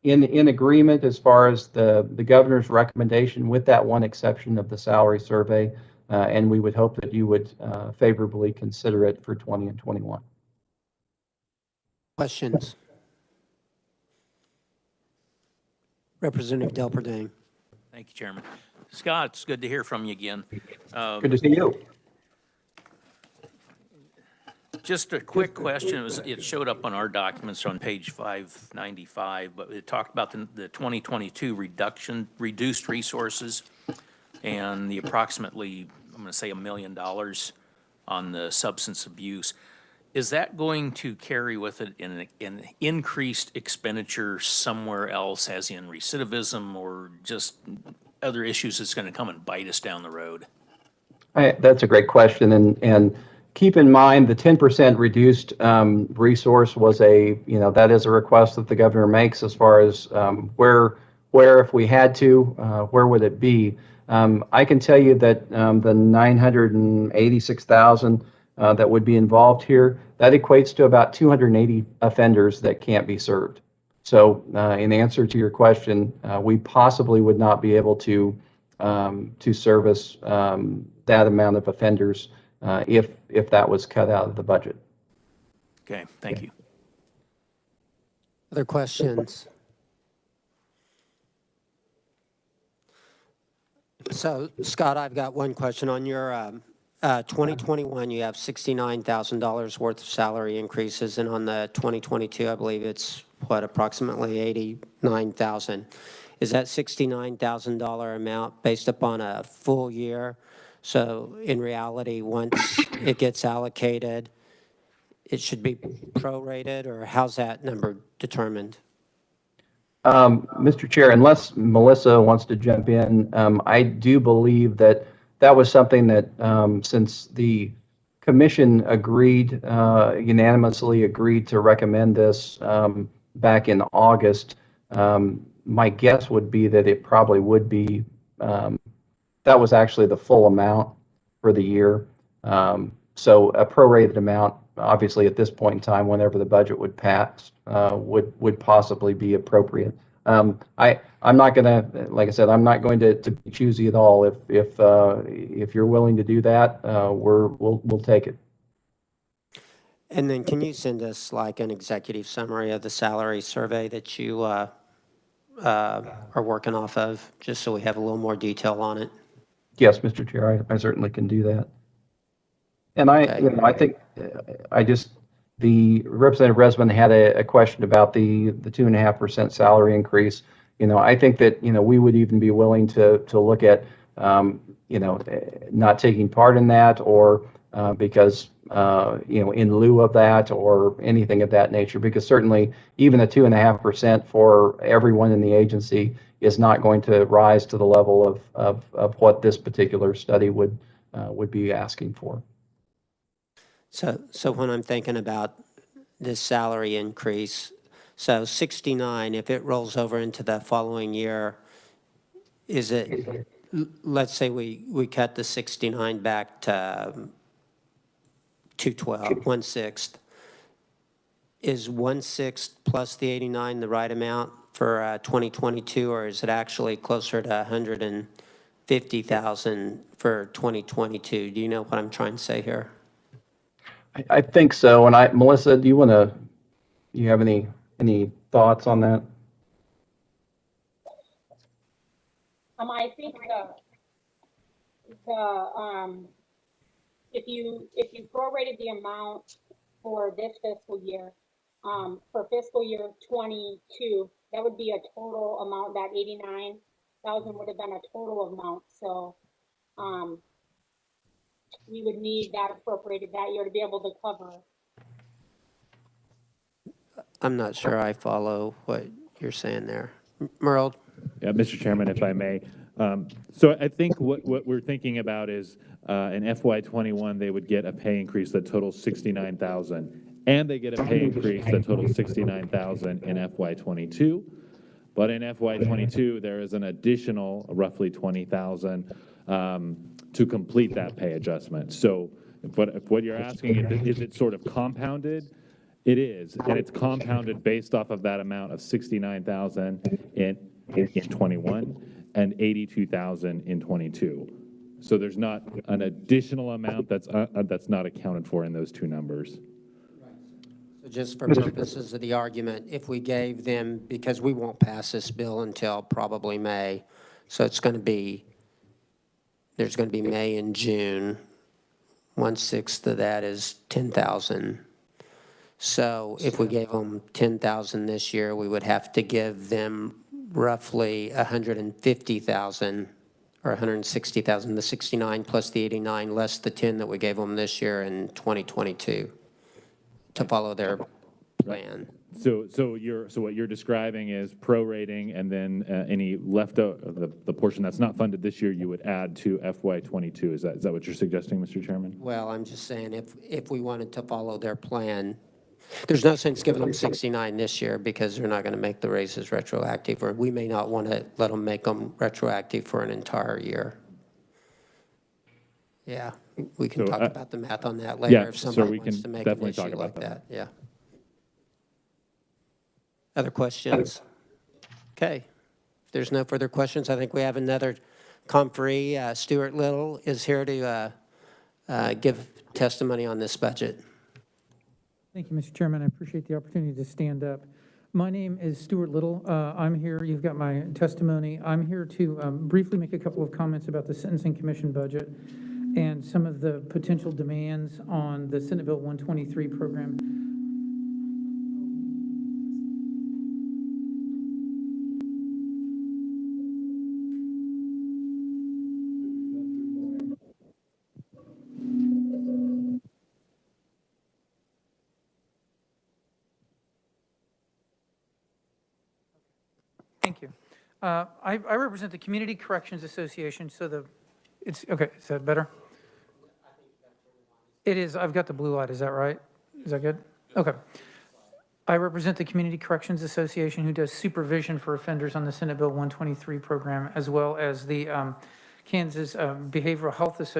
in agreement as far as the governor's recommendation, with that one exception of the salary survey, and we would hope that you would favorably consider it for 20 and 21. Questions? Representative Delperdang. Thank you, Chairman. Scott, it's good to hear from you again. Good to see you. Just a quick question. It showed up on our documents on page 595, but it talked about the 2022 reduced resources and the approximately, I'm going to say $1 million on the substance abuse. Is that going to carry with it an increased expenditure somewhere else, as in recidivism or just other issues that's going to come and bite us down the road? That's a great question, and keep in mind the 10% reduced resource was that is a request that the governor makes as far as where if we had to, where would it be? I can tell you that the 986,000 that would be involved here, that equates to about 280 offenders that can't be served. So in answer to your question, we possibly would not be able to service that amount of offenders if that was cut out of the budget. Okay, thank you. Other questions? So, Scott, I've got one question on your 2021, you have $69,000 worth of salary increases, and on the 2022, I believe it's, what, approximately 89,000. Is that $69,000 amount based upon a full year? So in reality, once it gets allocated, it should be prorated, or how's that number determined? Mr. Chair, unless Melissa wants to jump in, I do believe that that was something that, since the commission agreed, unanimously agreed to recommend this back in August, my guess would be that it probably would be, that was actually the full amount for the year. So a prorated amount, obviously at this point in time, whenever the budget would pass, would possibly be appropriate. I'm not going to, like I said, I'm not going to be choosy at all. If you're willing to do that, we'll take it. And then can you send us like an executive summary of the salary survey that you are working off of, just so we have a little more detail on it? Yes, Mr. Chair, I certainly can do that. And Okay. I think the Representative Resman had a question about the 2.5% salary increase. I think that, we would even be willing to look at, not taking part in that, or because, in lieu of that, or anything of that nature, because certainly even the 2.5% for everyone in the agency is not going to rise to the level of what this particular study would be asking for. So when I'm thinking about this salary increase, so 69, if it rolls over into the following year, is it, let's say we cut the 69 back to 212, 1/6. Is 1/6 plus the 89 the right amount for 2022, or is it actually closer to 150,000 for 2022? Do you know what I'm trying to say here? I think so. And Melissa, do you have any thoughts on that? I think if you prorated the amount for this fiscal year, for fiscal year 22, that would be a total amount. That 89,000 would have been a total amount. So, we would need that appropriated that year to be able to cover. I'm not sure I follow what you're saying there. Merle? Yeah, Mr. Chairman, if I may. So I think what we're thinking about is in FY21, they would get a pay increase that totals $69,000, and they get a pay increase that totals $69,000 in FY22. But in FY22, there is an additional roughly $20,000 to complete that pay adjustment. So if what you're asking is it sort of compounded? It is, and it's compounded based off of that amount of $69,000 in 21 and $82,000 in 22. So there's not an additional amount that's not accounted for in those two numbers. So just for purposes of the argument, if we gave them, because we won't pass this bill until probably May, so it's going to be, there's going to be May and June. 1/6 of that is 10,000. So if we gave them 10,000 this year, we would have to give them roughly 150,000 or 160,000, the 69 plus the 89 less the 10 that we gave them this year in 2022 to follow their plan. So what you're describing is prorating, and then any leftover, the portion that's not funded this year, you would add to FY22. Is that what you're suggesting, Mr. Chairman? Well, I'm just saying if we wanted to follow their plan, there's no sense giving them 69 this year because they're not going to make the raises retroactive, or we may not want to let them make them retroactive for an entire year. Yeah, we can talk about the math on that later, yeah, if somebody we wants can to make an definitely issue talk about like that. that. Yeah. Other questions? Okay. If there's no further questions, I think we have another conferee. Stuart Little is here to give testimony on this budget. Thank you, Mr. Chairman. I appreciate the opportunity to stand up. My name is Stuart Little. I'm here. You've got my testimony. I'm here to briefly make a couple of comments about the Sentencing Commission budget and some of the potential demands on the Senate Bill 123 program. Thank you. I represent the Community Corrections Association, so it's, okay, is that better? It is, I've got the blue light, is that right? Is that good? Okay. I represent the Community Corrections Association, who does supervision for offenders on the Senate Bill 123 program, as well as the Kansas Behavioral Health Association.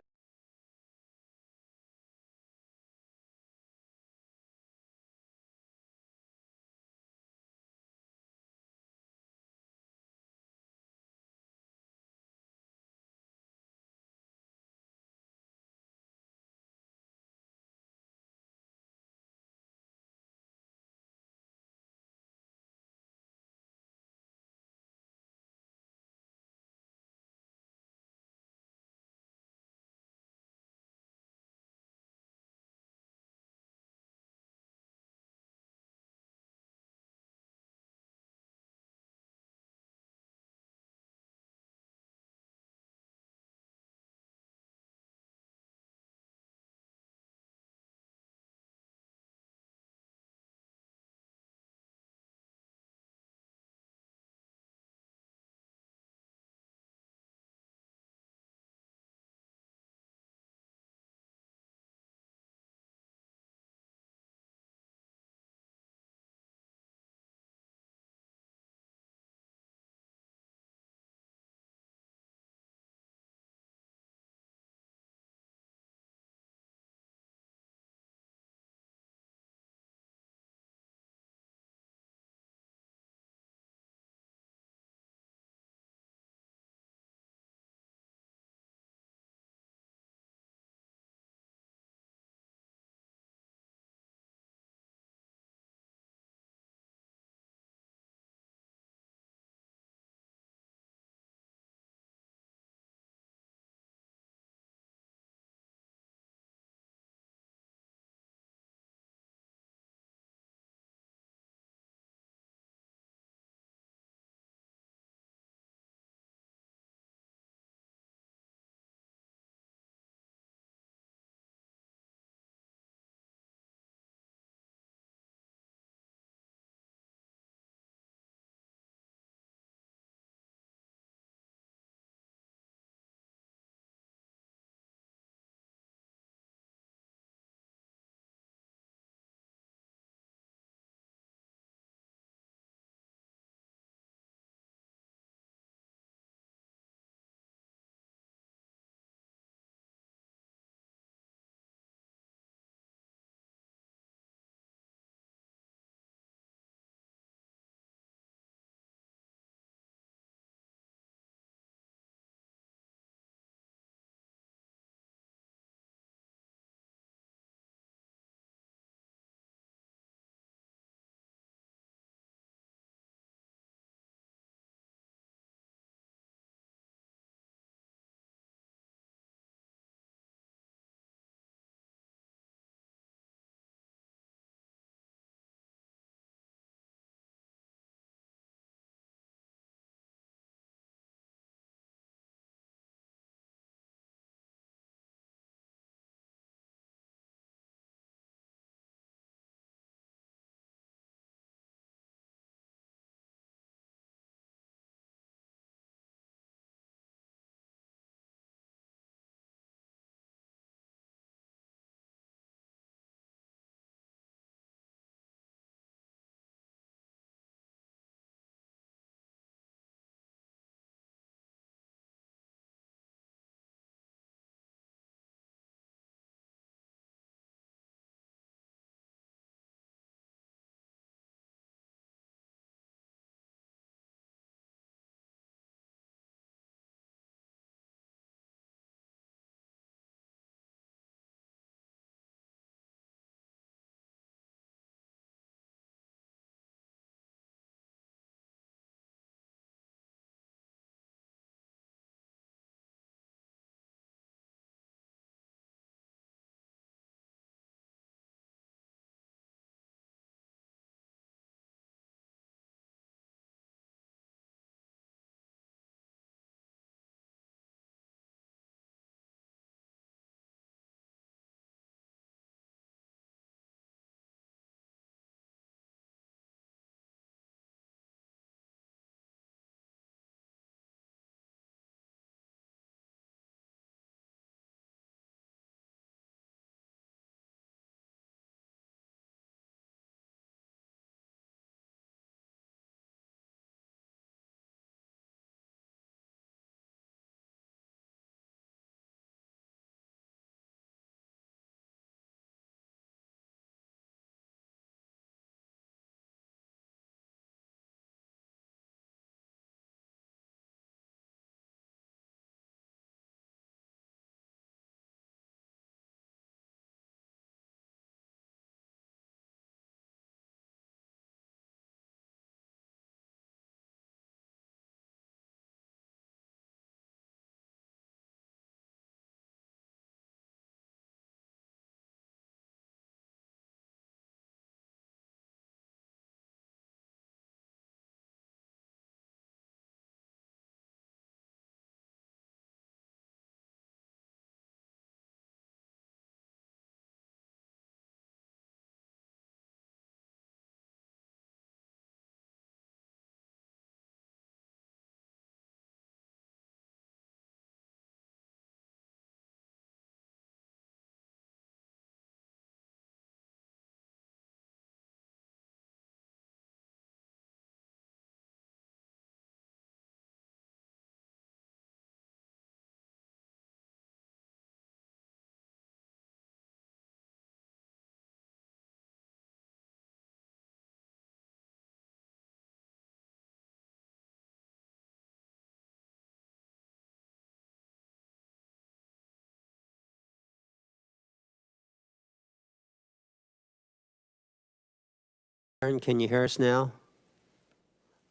Aaron, can you hear us now?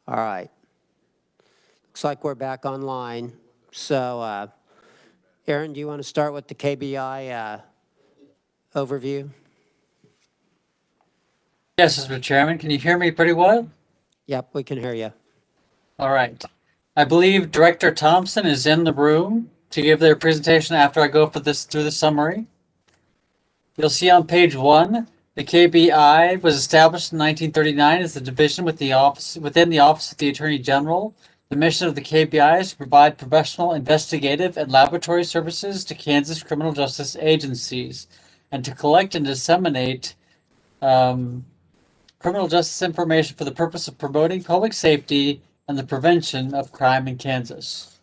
All right. Looks like we're back online. So, Aaron, do you want to start with the KBI overview? Yes, Mr. Chairman, can you hear me pretty well? Yep, we can hear you. All right. I believe Director Thompson is in the room to give their presentation after I go through the summary. You'll see on page 1, the KBI was established in 1939 as a division within the Office of the Attorney General. The mission of the KBI is to provide professional, investigative, and laboratory services to Kansas criminal justice agencies and to collect and disseminate criminal justice information for the purpose of promoting public safety and the prevention of crime in Kansas.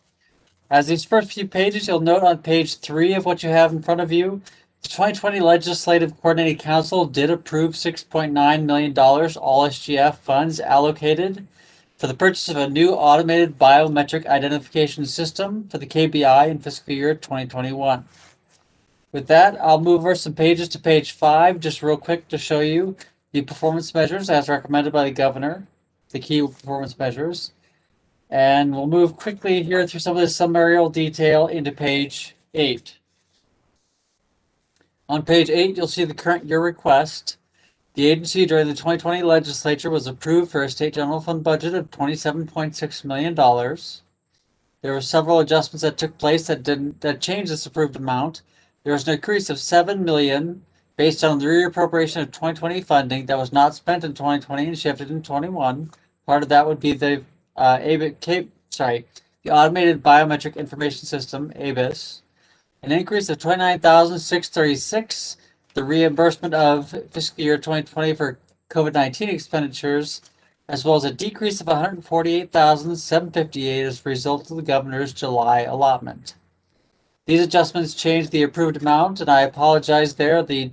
As these first few pages, you'll note on page 3 of what you have in front of you, the 2020 Legislative Coordinating Council did approve $6.9 million all SGF funds allocated for the purchase of a new automated biometric identification system for the KBI in fiscal year 2021. With that, I'll move over some pages to page 5, just real quick to show you the performance measures as recommended by the governor, the key performance measures. And we'll move quickly here through some of the summarial detail into page 8. On page 8, you'll see the current year request. The agency during the 2020 legislature was approved for a state general fund budget of $27.6 million. There were several adjustments that took place that changed this approved amount. There was an increase of $7 million based on the reappropriation of 2020 funding that was not spent in 2020 and shifted in 21. Part of that would be the the Automated Biometric Information System, ABIS. An increase of $29,636, the reimbursement of fiscal year 2020 for COVID-19 expenditures, as well as a decrease of $148,758 as a result of the governor's July allotment. These adjustments changed the approved amount, and I apologize there. The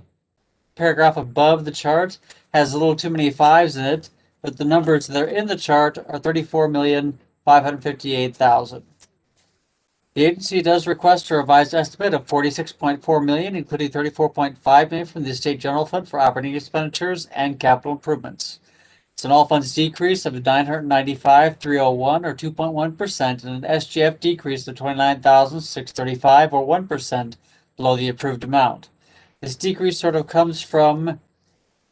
paragraph above the chart has a little too many 5s in it, but the numbers that are in the chart are $34,558,000. The agency does request a revised estimate of $46.4 million, including $34.5 million from the State General Fund for operating expenditures and capital improvements. It's an all funds decrease of $995,301 or 2.1% and an SGF decrease of $29,635 or 1% below the approved amount. This decrease sort of comes from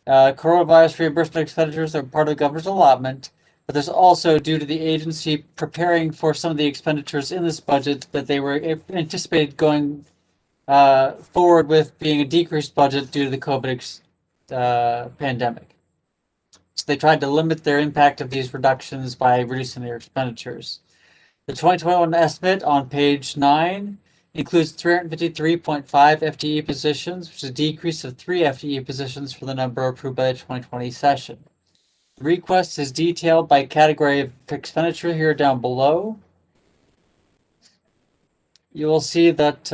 coronavirus reimbursement expenditures that are part of the governor's allotment, but there's also due to the agency preparing for some of the expenditures in this budget that they were anticipated going forward with being a decreased budget due to the COVID pandemic. So they tried to limit their impact of these reductions by reducing their expenditures. The 2021 estimate on page 9 includes 353.5 FTE positions, which is a decrease of 3 FTE positions for the number approved by the 2020 session. The request is detailed by category of expenditure here down below. You will see that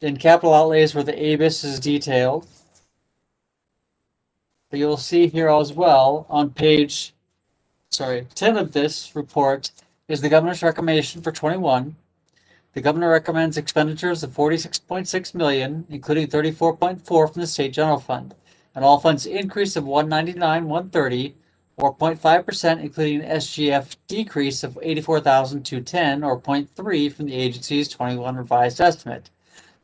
in capital outlays where the ABIS is detailed, but you'll see here as well on page 10 of this report is the governor's recommendation for 21. The governor recommends expenditures of $46.6 million, including $34.4 from the state general fund, an all funds increase of $199,130 or 0.5%, including an SGF decrease of $84,210 or 0.3 from the agency's 21 revised estimate.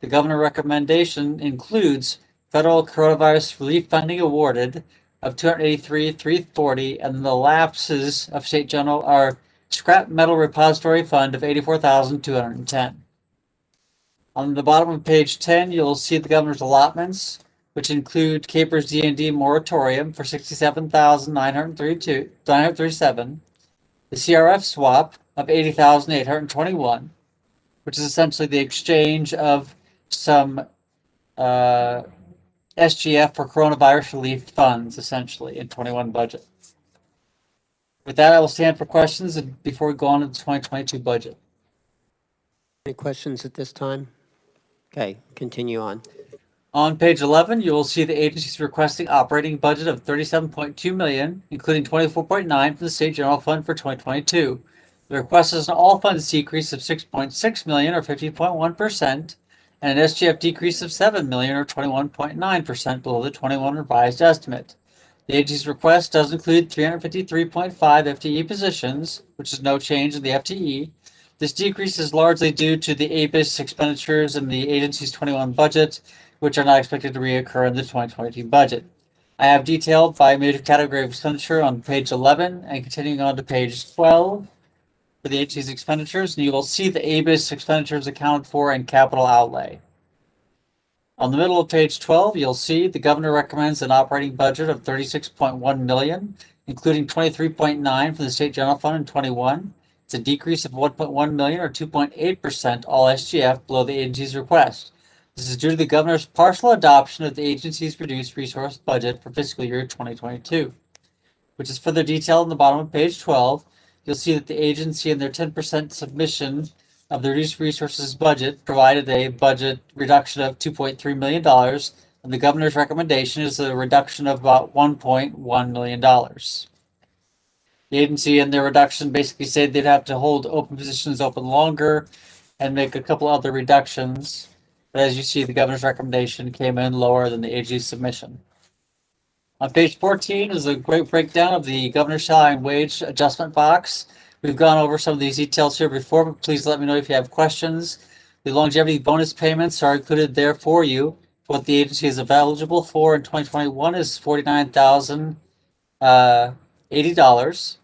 The governor recommendation includes federal coronavirus relief funding awarded of $283,340 and the lapses of state general or scrap metal repository fund of $84,210. On the bottom of page 10, you'll see the governor's allotments, which include Capers D&D moratorium for $67,937, the CRF swap of $80,821, which is essentially the exchange of some SGF for coronavirus relief funds, essentially, in 21 budget. With that, I will stand for questions before we go on to the 2022 budget. Any questions at this time? Okay, continue on. On page 11, you will see the agency's requesting operating budget of $37.2 million, including $24.9 from the State General Fund for 2022. The request is an all funds decrease of $6.6 million or 50.1%, and an SGF decrease of $7 million or 21.9% below the 21 revised estimate. The agency's request does include 353.5 FTE positions, which is no change in the FTE. This decrease is largely due to the ABIS expenditures in the agency's 21 budget, which are not expected to reoccur in the 2022 budget. I have detailed by major category of expenditure on page 11 and continuing on to page 12 for the agency's expenditures, and you will see the ABIS expenditures accounted for in capital outlay. On the middle of page 12, you'll see the governor recommends an operating budget of $36.1 million, including $23.9 million from the state general fund in 21. It's a decrease of $1.1 million or 2.8% all SGF below the agency's request. This is due to the governor's partial adoption of the agency's reduced resource budget for fiscal year 2022, which is further detailed in the bottom of page 12. You'll see that the agency in their 10% submission of the reduced resources budget provided a budget reduction of $2.3 million, and the governor's recommendation is a reduction of about $1.1 million. The agency in their reduction basically said they'd have to hold open positions open longer and make a couple other reductions. But as you see, the governor's recommendation came in lower than the agency's submission. On page 14 is a great breakdown of the governor's salary and wage adjustment box. We've gone over some of these details here before, but please let me know if you have questions. The longevity bonus payments are included there for you. What the agency is eligible for in 2021 is $49,080,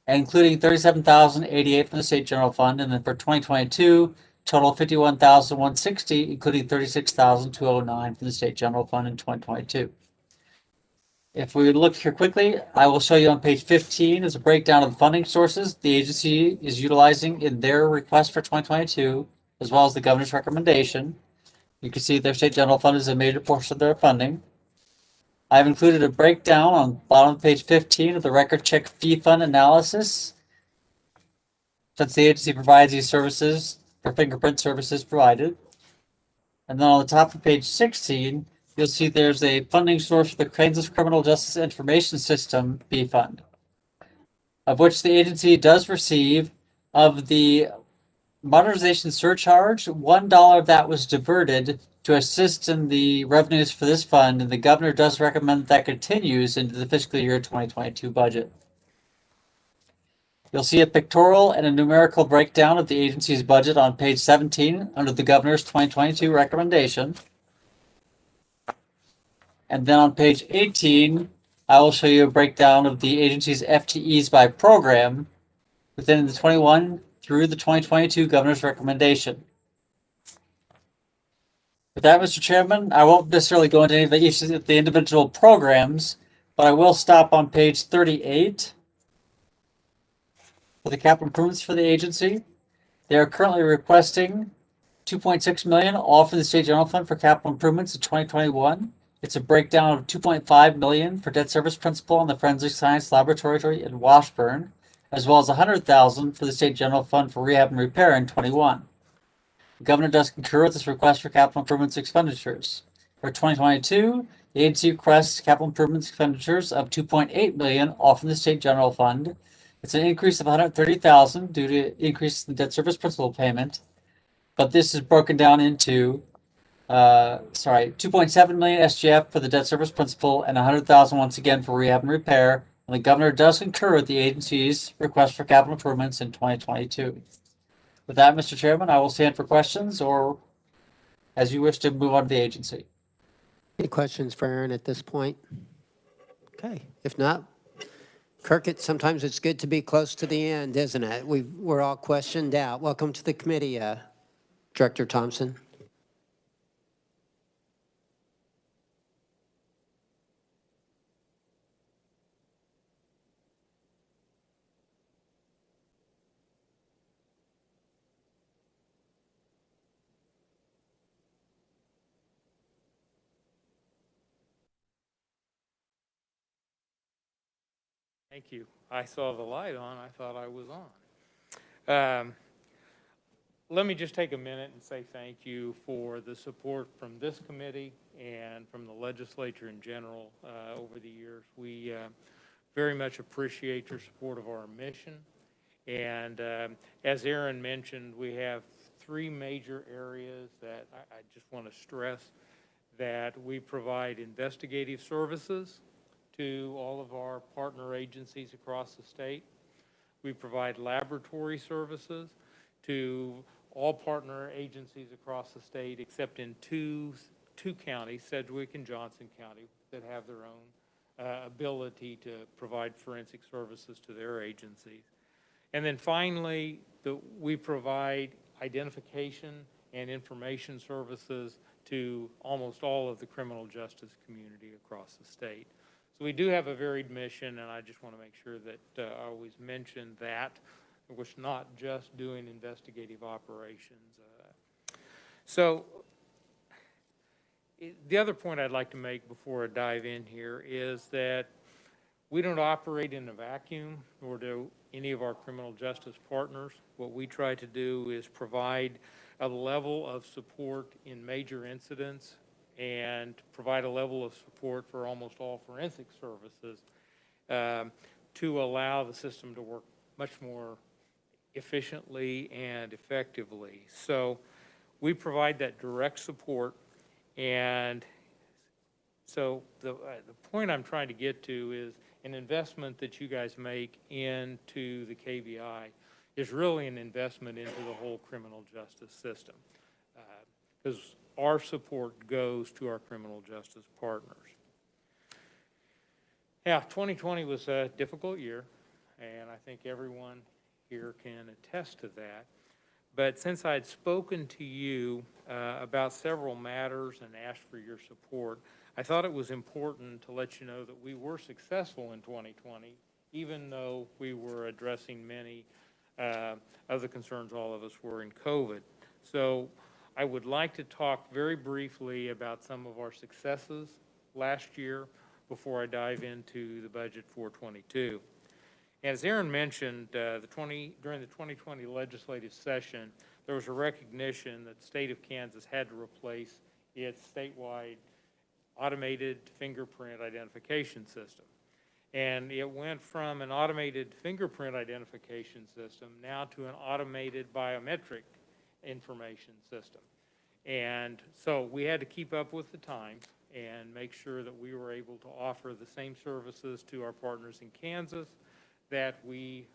including $37,088 from the state general fund, and then for 2022, total $51,160, including $36,209 from the state general fund in 2022. If we look here quickly, I will show you on page 15 is a breakdown of the funding sources the agency is utilizing in their request for 2022, as well as the governor's recommendation. You can see their state general fund is a major portion of their funding. I've included a breakdown on bottom of page 15 of the record check fee fund analysis, since the agency provides these services for fingerprint services provided. And then on the top of page 16, you'll see there's a funding source for the Kansas Criminal Justice Information System fee fund, of which the agency does receive of the modernization surcharge. $1 of that was diverted to assist in the revenues for this fund, and the governor does recommend that continues into the fiscal year 2022 budget. You'll see a pictorial and a numerical breakdown of the agency's budget on page 17 under the governor's 2022 recommendation. And then on page 18, I will show you a breakdown of the agency's FTEs by program within the 21 through the 2022 governor's recommendation. With that, Mr. Chairman, I won't necessarily go into any of the individual programs, but I will stop on page 38 for the capital improvements for the agency. They are currently requesting $2.6 million, all from the state general fund for capital improvements in 2021. It's a breakdown of $2.5 million for debt service principal on the Forensic Science Laboratory in Washburn, as well as $100,000 for the state general fund for rehab and repair in 21. The governor does concur with this request for capital improvements expenditures. For 2022, the agency requests capital improvements expenditures of $2.8 million, all from the state general fund. It's an increase of $130,000 due to increase in debt service principal payment, but this is broken down into $2.7 million SGF for the debt service principal and $100,000 once again for rehab and repair. And the governor does concur with the agency's request for capital improvements in 2022. With that, Mr. Chairman, I will stand for questions, or as you wish to move on to the agency. Any questions for Aaron at this point? Okay, if not, Kirk, sometimes it's good to be close to the end, isn't it? We're all questioned out. Welcome to the committee, Director Thompson. Thank you. I saw the light on. I thought I was on. Let me just take a minute and say thank you for the support from this committee and from the legislature in general over the years. We very much appreciate your support of our mission. And as Aaron mentioned, we have three major areas that I just want to stress: that we provide investigative services to all of our partner agencies across the state. We provide laboratory services to all partner agencies across the state, except in two counties, Sedgwick and Johnson County, that have their own ability to provide forensic services to their agencies. And then finally, we provide identification and information services to almost all of the criminal justice community across the state. So we do have a varied mission, and I just want to make sure that I always mention that. We're not just doing investigative operations. The other point I'd like to make before I dive in here is that we don't operate in a vacuum, nor do any of our criminal justice partners. What we try to do is provide a level of support in major incidents and provide a level of support for almost all forensic services to allow the system to work much more efficiently and effectively. So we provide that direct support, and so the point I'm trying to get to is an investment that you guys make into the KVI is really an investment into the whole criminal justice system, because our support goes to our criminal justice partners. Yeah, 2020 was a difficult year, and I think everyone here can attest to that. But since I'd spoken to you about several matters and asked for your support, I thought it was important to let you know that we were successful in 2020, even though we were addressing many of the concerns all of us were in COVID. So I would like to talk very briefly about some of our successes last year before I dive into the budget for 22. As Aaron mentioned, during the 2020 legislative session, there was a recognition that the state of Kansas had to replace its statewide automated fingerprint identification system. And it went from an automated fingerprint identification system now to an automated biometric information system. And so we had to keep up with the times and make sure that we were able to offer the same services to our partners in Kansas that we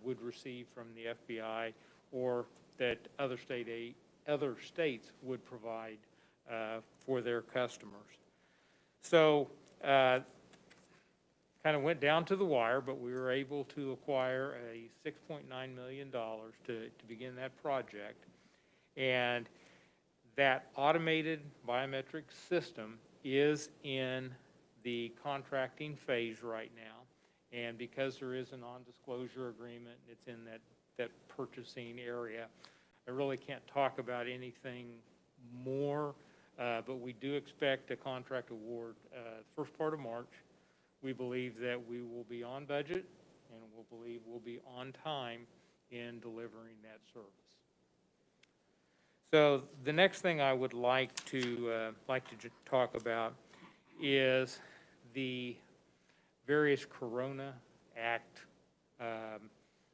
would receive from the FBI, or that other states would provide for their customers. So kind of went down to the wire, but we were able to acquire a $6.9 million to begin that project. And that automated biometric system is in the contracting phase right now. And because there is a non-disclosure agreement, it's in that purchasing area, I really can't talk about anything more, but we do expect a contract award first part of March. We believe that we will be on budget, and we'll believe we'll be on time in delivering that service. So the next thing I would like to talk about is the various Corona Act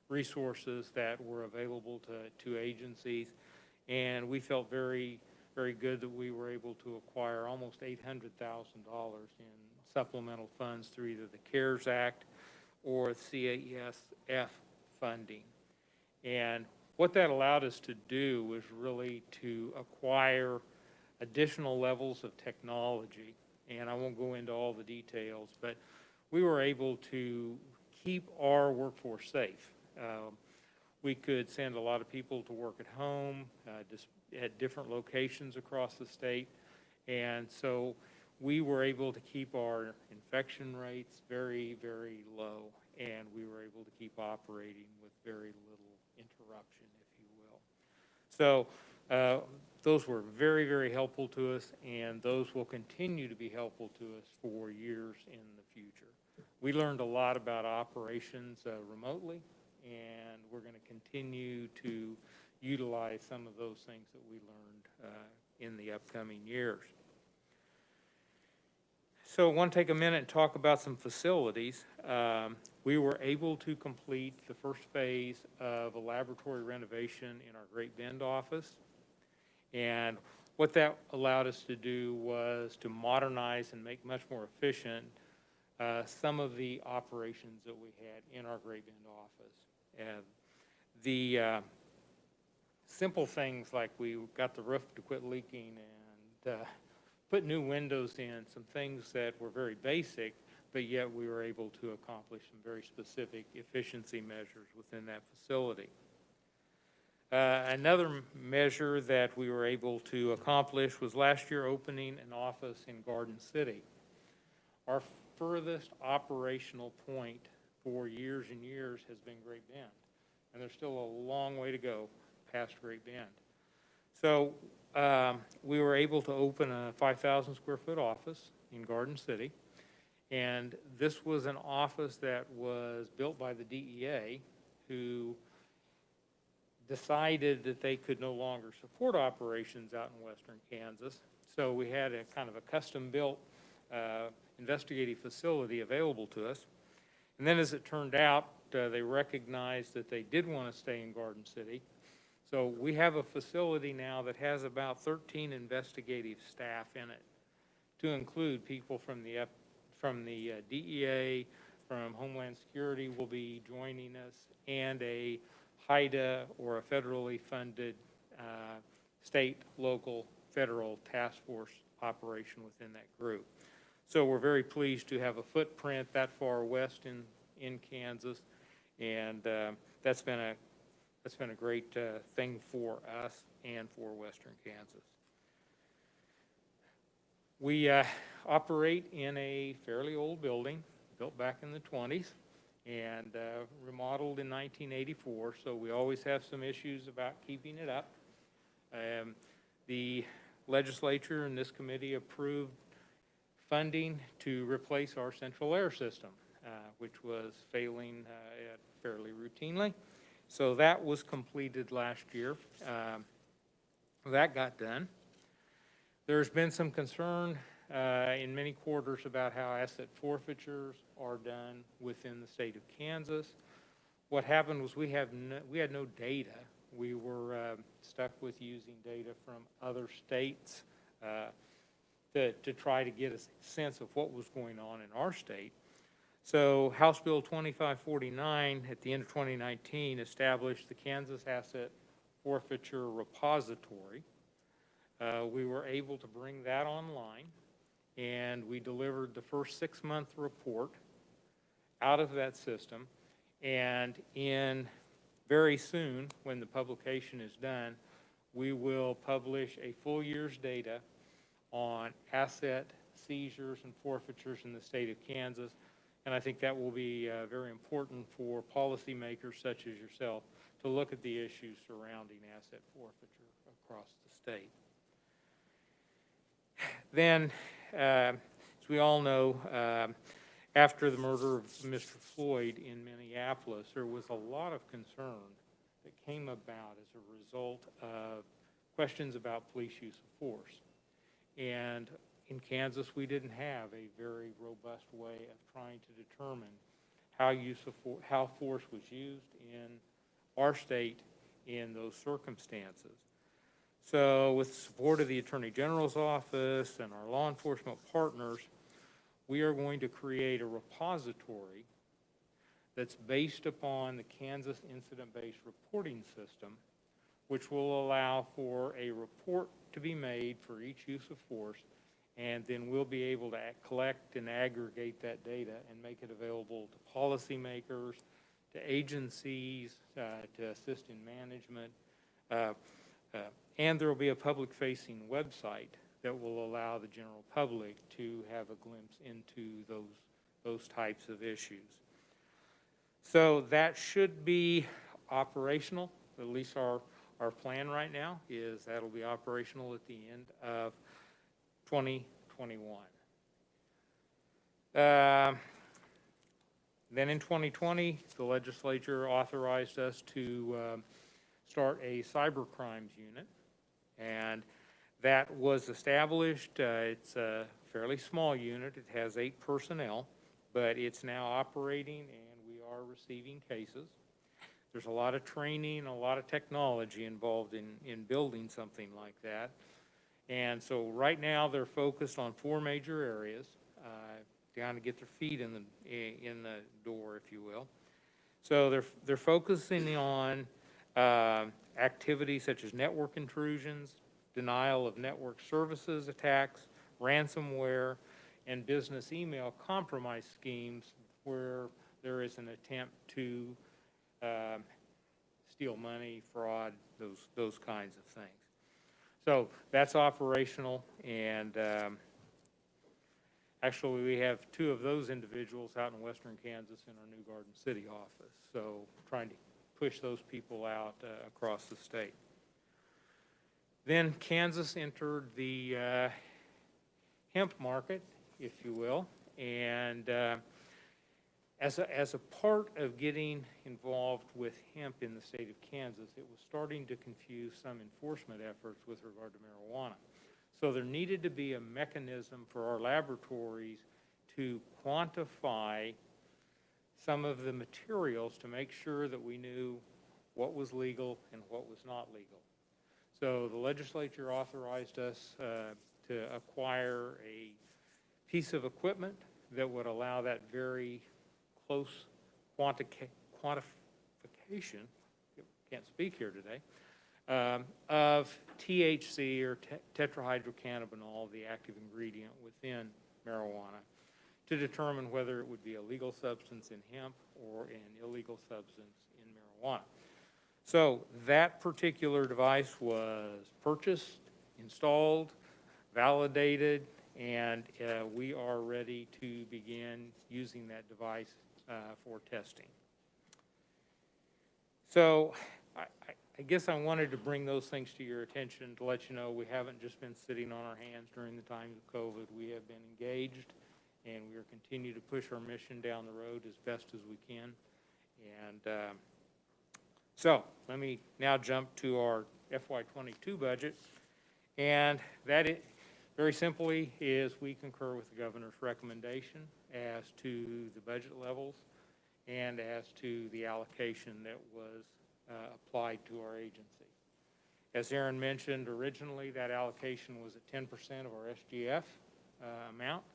resources that were available to agencies, and we felt very, very good that we were able to acquire almost $800,000 in supplemental funds through either the CARES Act or CASF funding. And what that allowed us to do was really to acquire additional levels of technology, and I won't go into all the details, but we were able to keep our workforce safe. We could send a lot of people to work at home, just at different locations across the state, and so we were able to keep our infection rates very, very low, and we were able to keep operating with very little interruption, if you will. So those were very, very helpful to us, and those will continue to be helpful to us for years in the future. We learned a lot about operations remotely, and we're going to continue to utilize some of those things that we learned in the upcoming years. So I want to take a minute and talk about some facilities. We were able to complete the first phase of a laboratory renovation in our Great Bend office. And what that allowed us to do was to modernize and make much more efficient some of the operations that we had in our Great Bend office. And the simple things like we got the roof to quit leaking and put new windows in, some things that were very basic, but yet we were able to accomplish some very specific efficiency measures within that facility. Another measure that we were able to accomplish was last year opening an office in Garden City. Our furthest operational point for years and years has been Great Bend, and there's still a long way to go past Great Bend. So we were able to open a 5,000 square foot office in Garden City, and this was an office that was built by the DEA, who decided that they could no longer support operations out in western Kansas. So we had a kind of a custom-built investigative facility available to us. And then as it turned out, they recognized that they did want to stay in Garden City. So we have a facility now that has about 13 investigative staff in it, to include people from the DEA, from Homeland Security will be joining us, and a HIDA or a federally funded state, local, federal task force operation within that group. So we're very pleased to have a footprint that far west in Kansas, and that's been a great thing for us and for western Kansas. We operate in a fairly old building, built back in the 20s, and remodeled in 1984, so we always have some issues about keeping it up. The legislature and this committee approved funding to replace our central air system, which was failing fairly routinely. So that was completed last year. That got done. There's been some concern in many quarters about how asset forfeitures are done within the state of Kansas. What happened was we had no data. We were stuck with using data from other states to try to get a sense of what was going on in our state. So House Bill 2549 at the end of 2019 established the Kansas Asset Forfeiture Repository. We were able to bring that online, and we delivered the first 6-month report out of that system. And very soon, when the publication is done, we will publish a full year's data on asset seizures and forfeitures in the state of Kansas. And I think that will be very important for policymakers such as yourself to look at the issues surrounding asset forfeiture across the state. Then, as we all know, after the murder of Mr. Floyd in Minneapolis, there was a lot of concern that came about as a result of questions about police use of force. And in Kansas, we didn't have a very robust way of trying to determine how force was used in our state in those circumstances. So with the support of the Attorney General's office and our law enforcement partners, we are going to create a repository that's based upon the Kansas incident-based reporting system, which will allow for a report to be made for each use of force, and then we'll be able to collect and aggregate that data and make it available to policymakers, to agencies, to assist in management, and there will be a public-facing website that will allow the general public to have a glimpse into those types of issues. So that should be operational, at least our plan right now is that'll be operational at the end of 2021. Then in 2020, the legislature authorized us to start a cyber crimes unit, and that was established. It's fairly small unit. It has 8 personnel, but it's now operating and we are receiving cases. There's a lot of training, a lot of technology involved in building something like that. And so right now they're focused on 4 major areas, down to get their feet in the door, if you will. So they're focusing on activities such as network intrusions, denial of network services attacks, ransomware, and business email compromise schemes where there is an attempt to steal money, fraud, those kinds of things. So that's operational, and actually we have 2 of those individuals out in western Kansas in our new Garden City office. So trying to push those people out across the state. Then Kansas entered the hemp market, if you will, and as a part of getting involved with hemp in the state of Kansas, it was starting to confuse some enforcement efforts with regard to marijuana. So there needed to be a mechanism for our laboratories to quantify some of the materials to make sure that we knew what was legal and what was not legal. So the legislature authorized us to acquire a piece of equipment that would allow that very close quantification, can't speak here today, of THC, or tetrahydrocannabinol, the active ingredient within marijuana, to determine whether it would be a legal substance in hemp or an illegal substance in marijuana. So that particular device was purchased, installed, validated, and we are ready to begin using that device for testing. So I guess I wanted to bring those things to your attention to let you know we haven't just been sitting on our hands during the times of COVID. We have been engaged, and we are continuing to push our mission down the road as best as we can. And so let me now jump to our FY22 budget, and that very simply is we concur with the governor's recommendation as to the budget levels and as to the allocation that was applied to our agency. As Aaron mentioned, originally that allocation was at 10% of our SGF amount,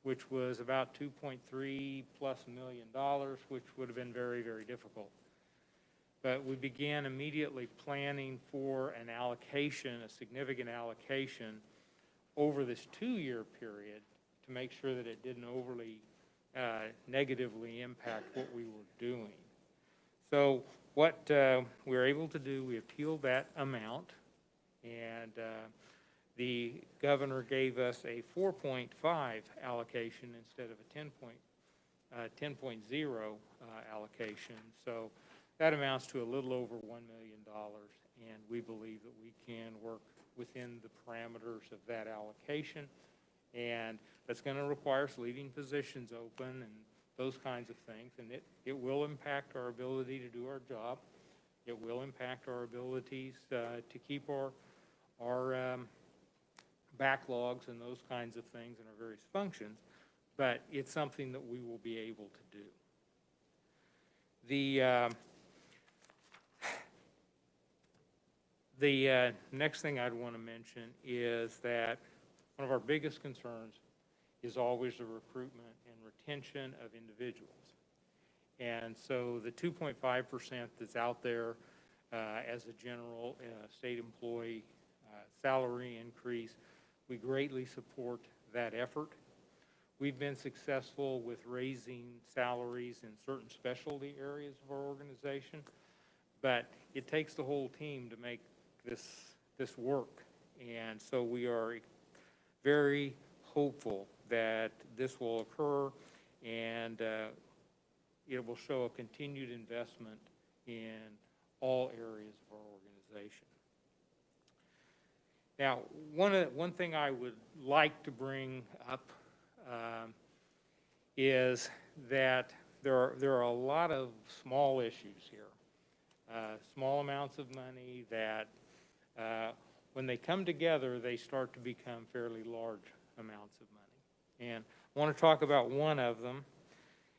which was about $2.3+ million, which would have been very, very difficult. But we began immediately planning for an allocation, a significant allocation, over this 2-year period to make sure that it didn't overly negatively impact what we were doing. So what we were able to do, we appealed that amount, and the governor gave us a 4.5 allocation instead of a 10.0 allocation. So that amounts to a little over $1 million, and we believe that we can work within the parameters of that allocation. And that's going to require us leaving positions open and those kinds of things. And it will impact our ability to do our job. It will impact our abilities to keep our backlogs and those kinds of things in our various functions. But it's something that we will be able to do. The next thing I'd want to mention is that one of our biggest concerns is always the recruitment and retention of individuals. And so the 2.5% that's out there as a general state employee salary increase, we greatly support that effort. We've been successful with raising salaries in certain specialty areas of our organization, but it takes the whole team to make this work. And so we are very hopeful that this will occur, and it will show a continued investment in all areas of our organization. Now, one thing I would like to bring up is that there are a lot of small issues here, small amounts of money that when they come together, they start to become fairly large amounts of money. And I want to talk about one of them,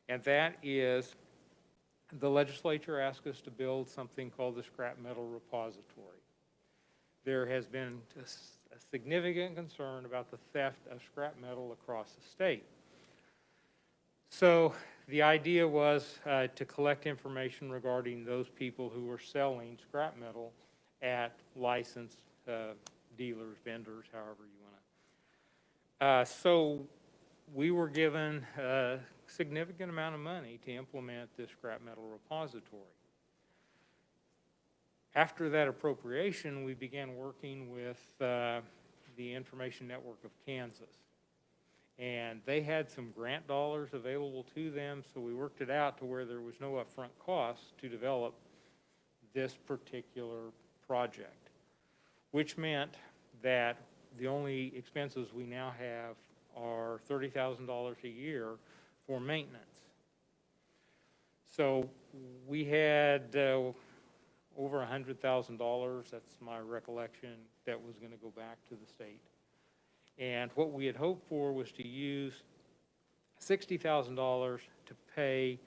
and that is the legislature asked us to build something called the scrap metal repository. There has been a significant concern about the theft of scrap metal across the state. So the idea was to collect information regarding those people who were selling scrap metal at licensed dealers, vendors, however you want to. So we were given a significant amount of money to implement this scrap metal repository. After that appropriation, we began working with the Information Network of Kansas. And they had some grant dollars available to them, so we worked it out to where there was no upfront cost to develop this particular project, which meant that the only expenses we now have are $30,000 a year for maintenance. So we had over $100,000, that's my recollection, that was going to go back to the state. And what we had hoped for was to use $60,000 to pay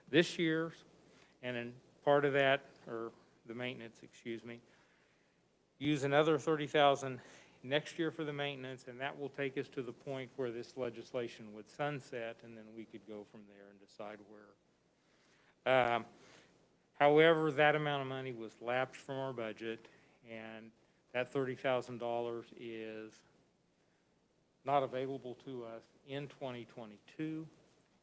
this year's, and then part of that, or the maintenance, excuse me, use another $30,000 next year for the maintenance, and that will take us to the point where this legislation would sunset, and then we could go from there and decide where. However, that amount of money was lapsed from our budget, and that $30,000 is not available to us in 2022.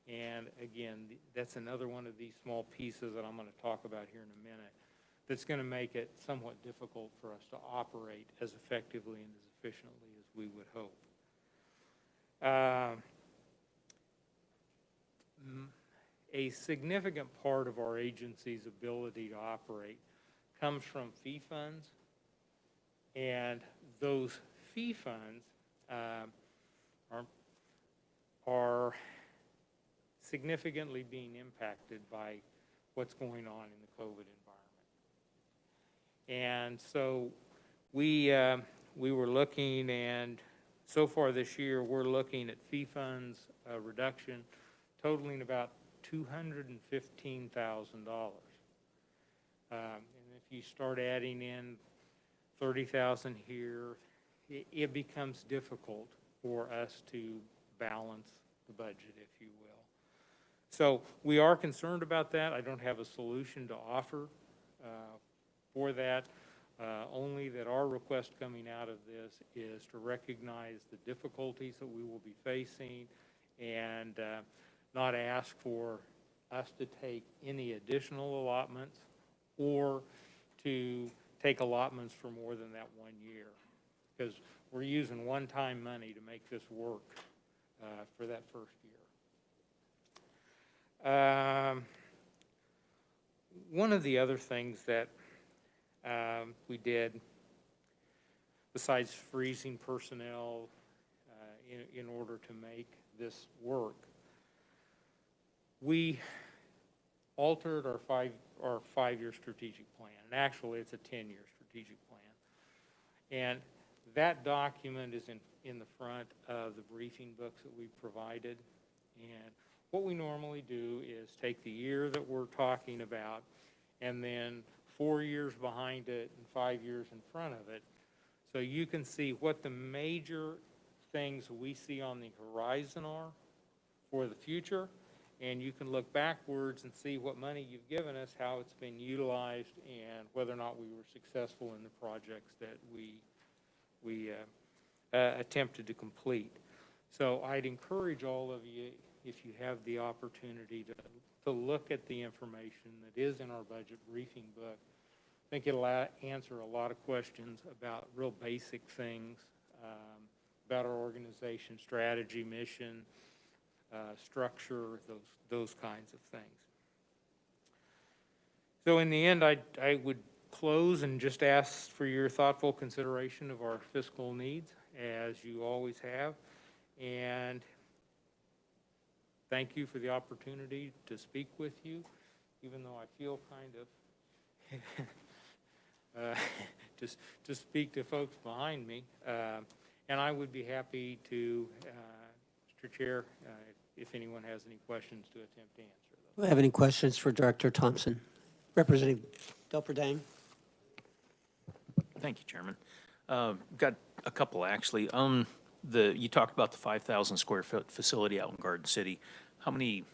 And again, that's another one of these small pieces that I'm going to talk about here in a minute that's going to make it somewhat difficult for us to operate as effectively and as efficiently as we would hope. A significant part of our agency's ability to operate comes from fee funds, and those fee funds are significantly being impacted by what's going on in the COVID environment. And so we were looking, and so far this year we're looking at fee funds reduction totaling about $215,000. And if you start adding in 30,000 here, it becomes difficult for us to balance the budget, if you will. So we are concerned about that. I don't have a solution to offer for that, only that our request coming out of this is to recognize the difficulties that we will be facing and not ask for us to take any additional allotments or to take allotments for more than that 1 year, because we're using one-time money to make this work for that first year. One of the other things that we did, besides freezing personnel in order to make this work, we altered our five-year strategic plan. And actually, it's a 10-year strategic plan. And that document is in the front of the briefing books that we provided. And what we normally do is take the year that we're talking about and then 4 years behind it and 5 years in front of it. So you can see what the major things we see on the horizon are for the future. And you can look backwards and see what money you've given us, how it's been utilized, and whether or not we were successful in the projects that we attempted to complete. So I'd encourage all of you, if you have the opportunity, to look at the information that is in our budget briefing book. I think it'll answer a lot of questions about real basic things about our organization, strategy, mission, structure, those kinds of things. So in the end, I would close and just ask for your thoughtful consideration of our fiscal needs, as you always have, and thank you for the opportunity to speak with you, even though I feel kind of to speak to folks behind me, and I would be happy to Mr. Chair, if anyone has any questions, to attempt to answer those. Do we have any questions for Director Thompson? Representative Delperdang? Thank you, Chairman. Got a couple, actually. You talked about the 5,000 square foot facility out in Garden City. How many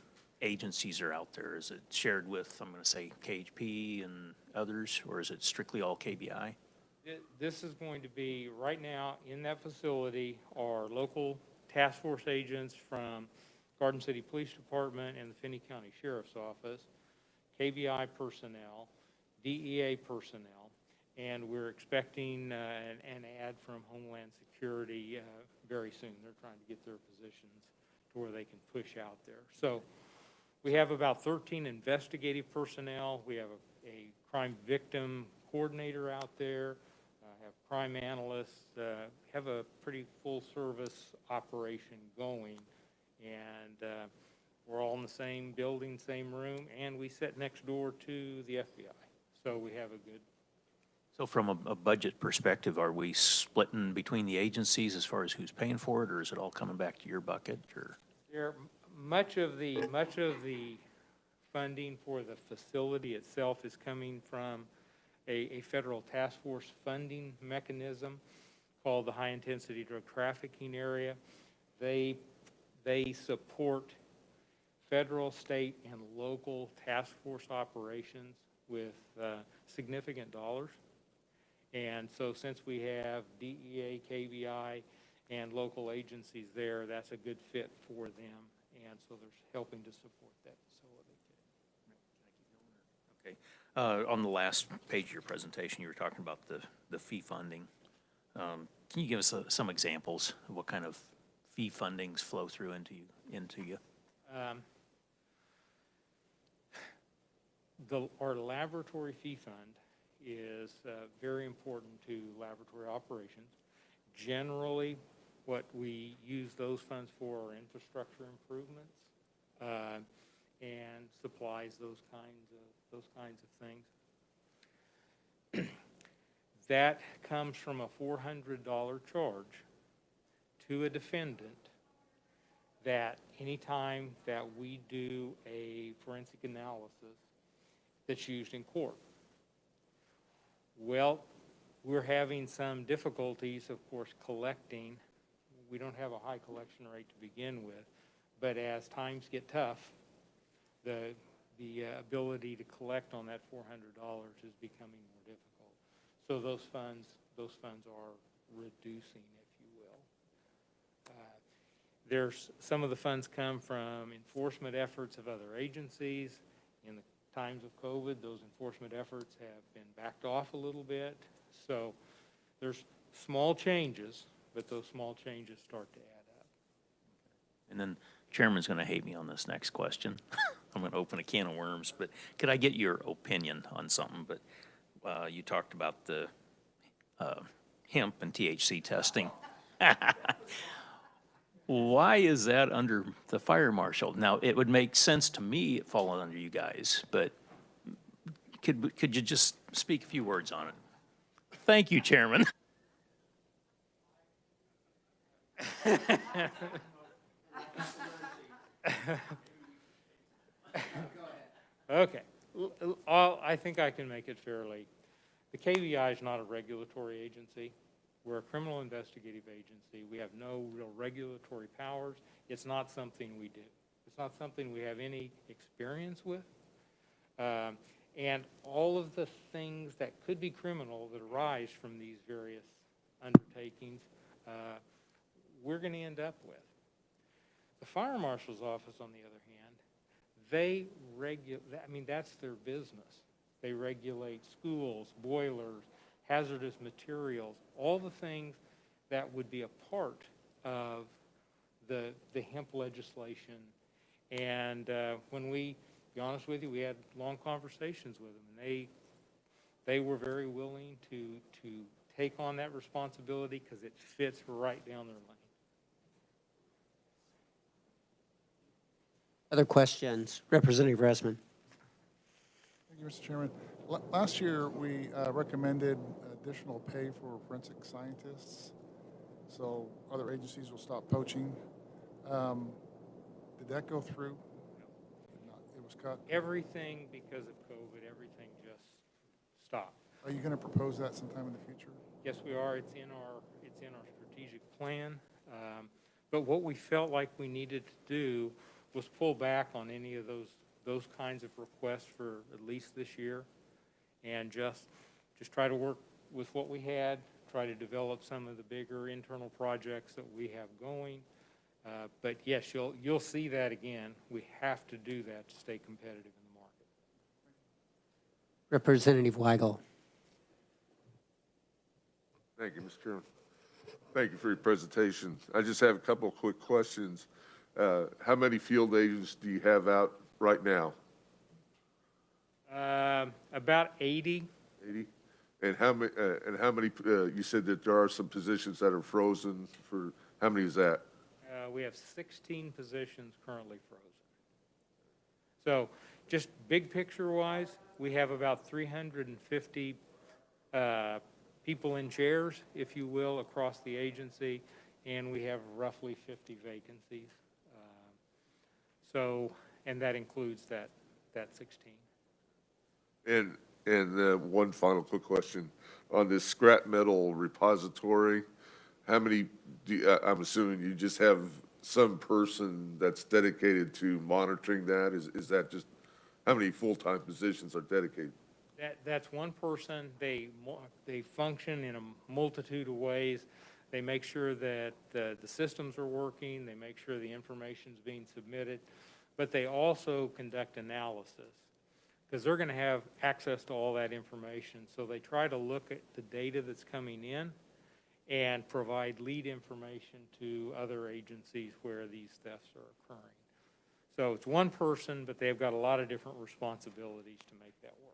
agencies are out there? Is it shared with, I'm going to say, KHP and others, or is it strictly all KBI? This is going to be, right now, in that facility are local task force agents from Garden City Police Department and the Finney County Sheriff's Office, KBI personnel, DEA personnel, and we're expecting an ad from Homeland Security very soon. They're trying to get their positions to where they can push out there. So we have about 13 investigative personnel. We have a crime victim coordinator out there, have crime analysts, have a pretty full service operation going. And we're all in the same building, same room, and we sit next door to the FBI. So we have a good. So from a budget perspective, are we splitting between the agencies as far as who's paying for it, or is it all coming back to your bucket? Or Much of the funding for the facility itself is coming from a federal task force funding mechanism called the High Intensity Drug Trafficking Area. They support federal, state, and local task force operations with significant dollars. And so since we have DEA, KBI, and local agencies there, that's a good fit for them. And so they're helping to support that facility. Okay. On the last page of your presentation, you were talking about the fee funding. Can you give us some examples of what kind of fee fundings flow through into you? Our laboratory fee fund is very important to laboratory operations. Generally, what we use those funds for are infrastructure improvements and supplies, those kinds of things. That comes from a $400 charge to a defendant that anytime that we do a forensic analysis that's used in court. Well, we're having some difficulties, of course, collecting. We don't have a high collection rate to begin with, but as times get tough, the ability to collect on that $400 is becoming more difficult. So those funds are reducing, if you will. There's some of the funds come from enforcement efforts of other agencies. In the times of COVID, those enforcement efforts have been backed off a little bit. So there's small changes, but those small changes start to add up. And then Chairman's going to hate me on this next question. I'm going to open a can of worms, but could I get your opinion on something? But you talked about the hemp and THC testing. Why is that under the fire marshal? Now, it would make sense to me it falling under you guys, but could you just speak a few words on it? Thank you, Chairman. Okay, I think I can make it fairly. The KBI is not a regulatory agency. We're a criminal investigative agency. We have no real regulatory powers. It's not something we do. It's not something we have any experience with. And all of the things that could be criminal that arise from these various undertakings, we're going to end up with. The fire marshal's office, on the other hand, they regulate, I mean, that's their business. They regulate schools, boilers, hazardous materials, all the things that would be a part of the hemp legislation. And when we, to be honest with you, we had long conversations with them, and they were very willing to take on that responsibility because it fits right down their lane. Other questions? Representative Resman. Thank you, Mr. Chairman. Last year, we recommended additional pay for forensic scientists, so other agencies will stop poaching. Did that go through? Did not. It was cut. Everything, because of COVID, everything just stopped. Are you going to propose that sometime in the future? Yes, we are. It's in our strategic plan. But what we felt like we needed to do was pull back on any of those kinds of requests for at least this year, and just try to work with what we had, try to develop some of the bigger internal projects that we have going. But yes, you'll see that again. We have to do that to stay competitive in the market. Representative Weigel. Thank you, Mr. Chairman. Thank you for your presentation. I just have a couple of quick questions. How many field agents do you have out right now? About 80. 80? And how many, you said that there are some positions that are frozen for, how many is that? We have 16 positions currently frozen. So just big picture wise, we have about 350 people in chairs, if you will, across the agency, and we have roughly 50 vacancies. And that includes that 16. And one final quick question. On this scrap metal repository, how many, I'm assuming you just have some person that's dedicated to monitoring that? Is that just, how many full-time positions are dedicated? That's one person. They function in a multitude of ways. They make sure that the systems are working. They make sure the information is being submitted. But they also conduct analysis, because they're going to have access to all that information. So they try to look at the data that's coming in and provide lead information to other agencies where these thefts are occurring. So it's one person, but they've got a lot of different responsibilities to make that work.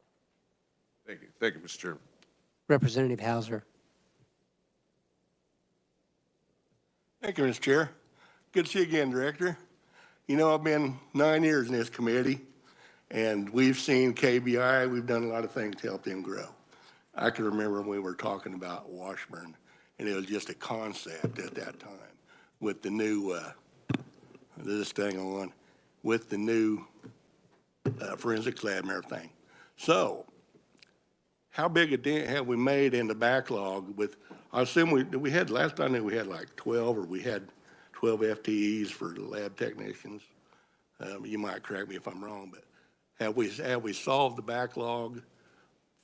Thank you. Thank you, Mr. Chairman. Representative Hauser. Thank you, Mr. Chair. Good to see you again, Director. You know, I've been 9 years in this committee, and we've seen KBI. We've done a lot of things to help them grow. I can remember when we were talking about Washburn, and it was just a concept at that time with the new, this thing on, with the new forensics lab and everything. So, how big a dent have we made in the backlog with, I assume we had, last time we had like 12, or we had 12 FTEs for the lab technicians. You might correct me if I'm wrong, but have we solved the backlog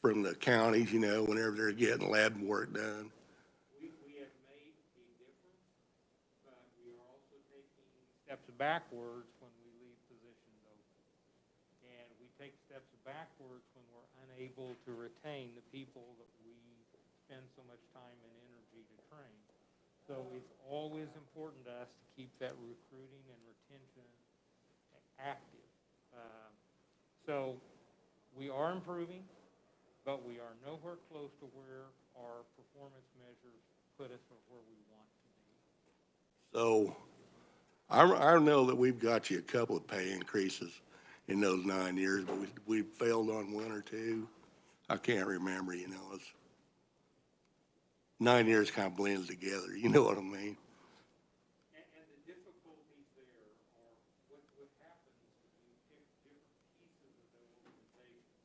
from the counties, you know, whenever they're getting lab work done? We have made a difference, but we are also taking steps backwards when we leave positions open. And we take steps backwards when we're unable to retain the people that we spend so much time and energy to train. So it's always important to us to keep that recruiting and retention active. So we are improving, but we are nowhere close to where our performance measures put us where we want to be. So I know that we've got you a couple of pay increases in those 9 years, but we failed on one or two. I can't remember, you know. It's 9 years kind of blends together, you know what I mean? And the difficulties there are what happens when you pick different pieces of the organization.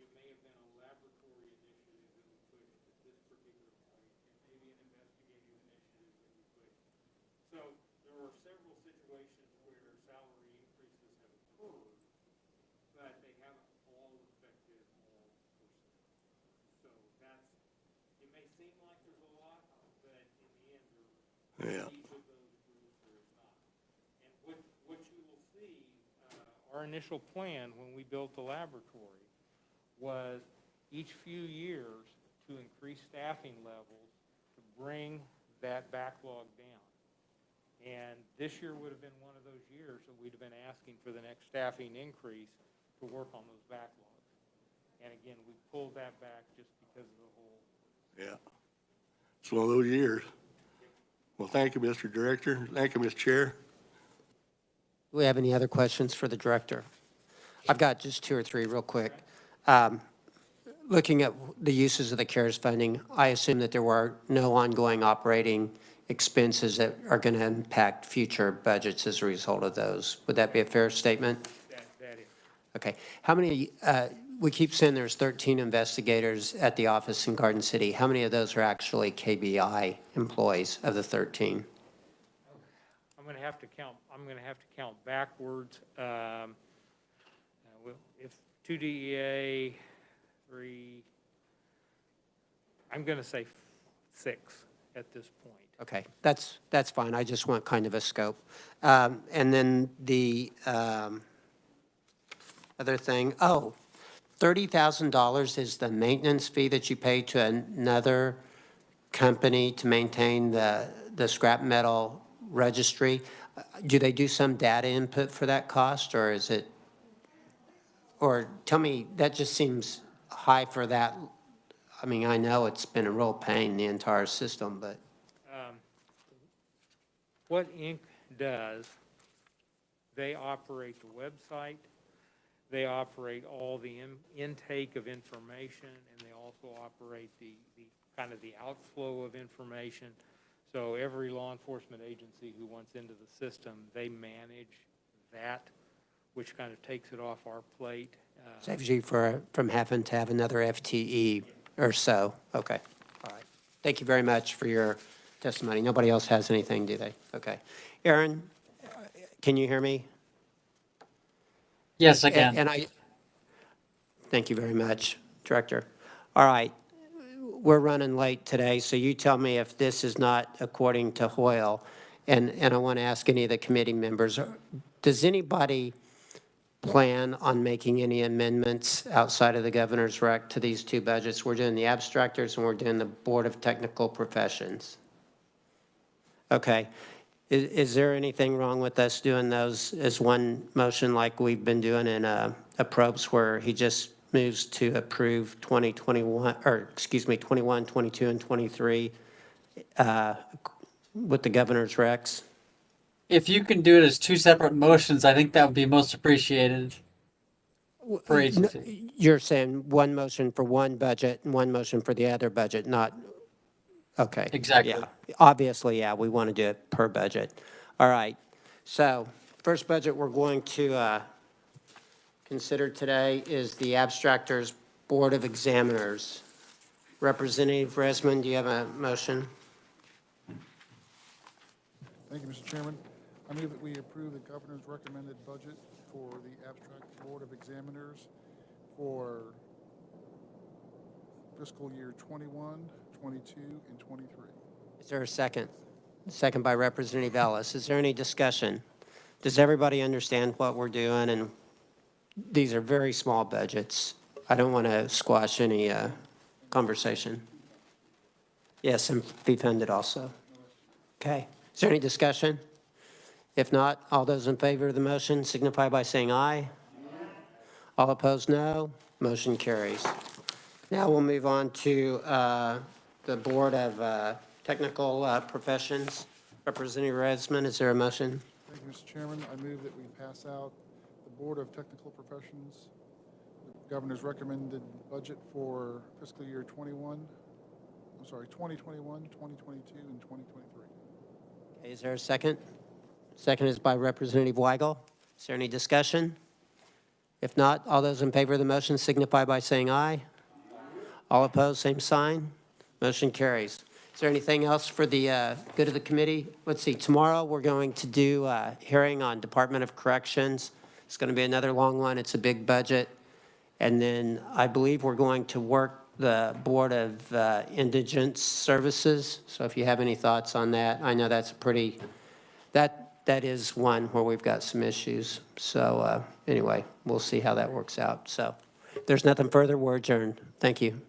It may have been a laboratory initiative that we pushed at this particular point. It may be an investigative initiative that we pushed. So there are several situations where salary increases have occurred, but they haven't all affected all personnel. So that's, it may seem like there's a lot, but in the end, Yeah. each of those groups there is not. And what you will see, our initial plan when we built the laboratory was each few years to increase staffing levels to bring that backlog down. And this year would have been one of those years that we'd have been asking for the next staffing increase to work on those backlogs. And again, we pulled that back just because of the whole. Yeah. It's one of those years. Well, thank you, Mr. Director. Thank you, Mr. Chair. Do we have any other questions for the director? I've got just two or three real quick. Looking at the uses of the CARES funding, I assume that there were no ongoing operating expenses that are going to impact future budgets as a result of those. Would that be a fair statement? That is. Okay. How many, we keep saying there's 13 investigators at the office in Garden City. How many of those are actually KBI employees of the 13? I'm going to have to count backwards. If 2 DEA, 3, I'm going to say 6 at this point. Okay, that's fine. I just want kind of a scope. And then the other thing, $30,000 is the maintenance fee that you pay to another company to maintain the scrap metal registry. Do they do some data input for that cost, or is it, or tell me, that just seems high for that. I mean, I know it's been a real pain, the entire system, but. What Inc. does, they operate the website, they operate all the intake of information, and they also operate the kind of the outflow of information. So every law enforcement agency who wants into the system, they manage that, which kind of takes it off our plate. Saves you from having to have another FTE or so. Okay, all right. Thank you very much for your testimony. Nobody else has anything, do they? Okay. Aaron, can you hear me? Yes, I can. And thank you very much, Director. All right, we're running late today, so you tell me if this is not according to Hoyle. And I want to ask any of the committee members, does anybody plan on making any amendments outside of the governor's rec to these two budgets? We're doing the abstractors and we're doing the Board of Technical Professions. Okay. Is there anything wrong with us doing those as one motion like we've been doing in a probes where he just moves to approve 2021, or excuse me, 21, 22, and 23 with the governor's recs? If you can do it as 2 separate motions, I think that would be most appreciated for agency. You're saying one motion for one budget and one motion for the other budget, not, okay. Exactly. Yeah, obviously, yeah, we want to do it per budget. All right, so first budget we're going to consider today is the Abstractors Board of Examiners. Representative Resman, do you have a motion? Thank you, Mr. Chairman. I move that we approve the governor's recommended budget for the Abstract Board of Examiners for fiscal year 21, 22, and 23. Is there a second? Second by Representative Ellis. Is there any discussion? Does everybody understand what we're doing? And these are very small budgets. I don't want to squash any conversation. Yes, and be funded also. Okay. Is there any discussion? If not, all those in favor of the motion signify by saying aye. All opposed, no. Motion carries. Now we'll move on to the Board of Technical Professions. Representative Resman, is there a motion? Thank you, Mr. Chairman. I move that we pass out the Board of Technical Professions, the governor's recommended budget for fiscal year 2021, 2022, and 2023. Okay, is there a second? Second is by Representative Weigel. Is there any discussion? If not, all those in favor of the motion signify by saying aye. All opposed, same sign. Motion carries. Is there anything else for the good of the committee? Let's see, tomorrow we're going to do a hearing on Department of Corrections. It's going to be another long one. It's a big budget. And then I believe we're going to work the Board of Indigent Services. So if you have any thoughts on that, I know that's a pretty, that is one where we've got some issues. So anyway, we'll see how that works out. So if there's nothing further, we're adjourned. Thank you.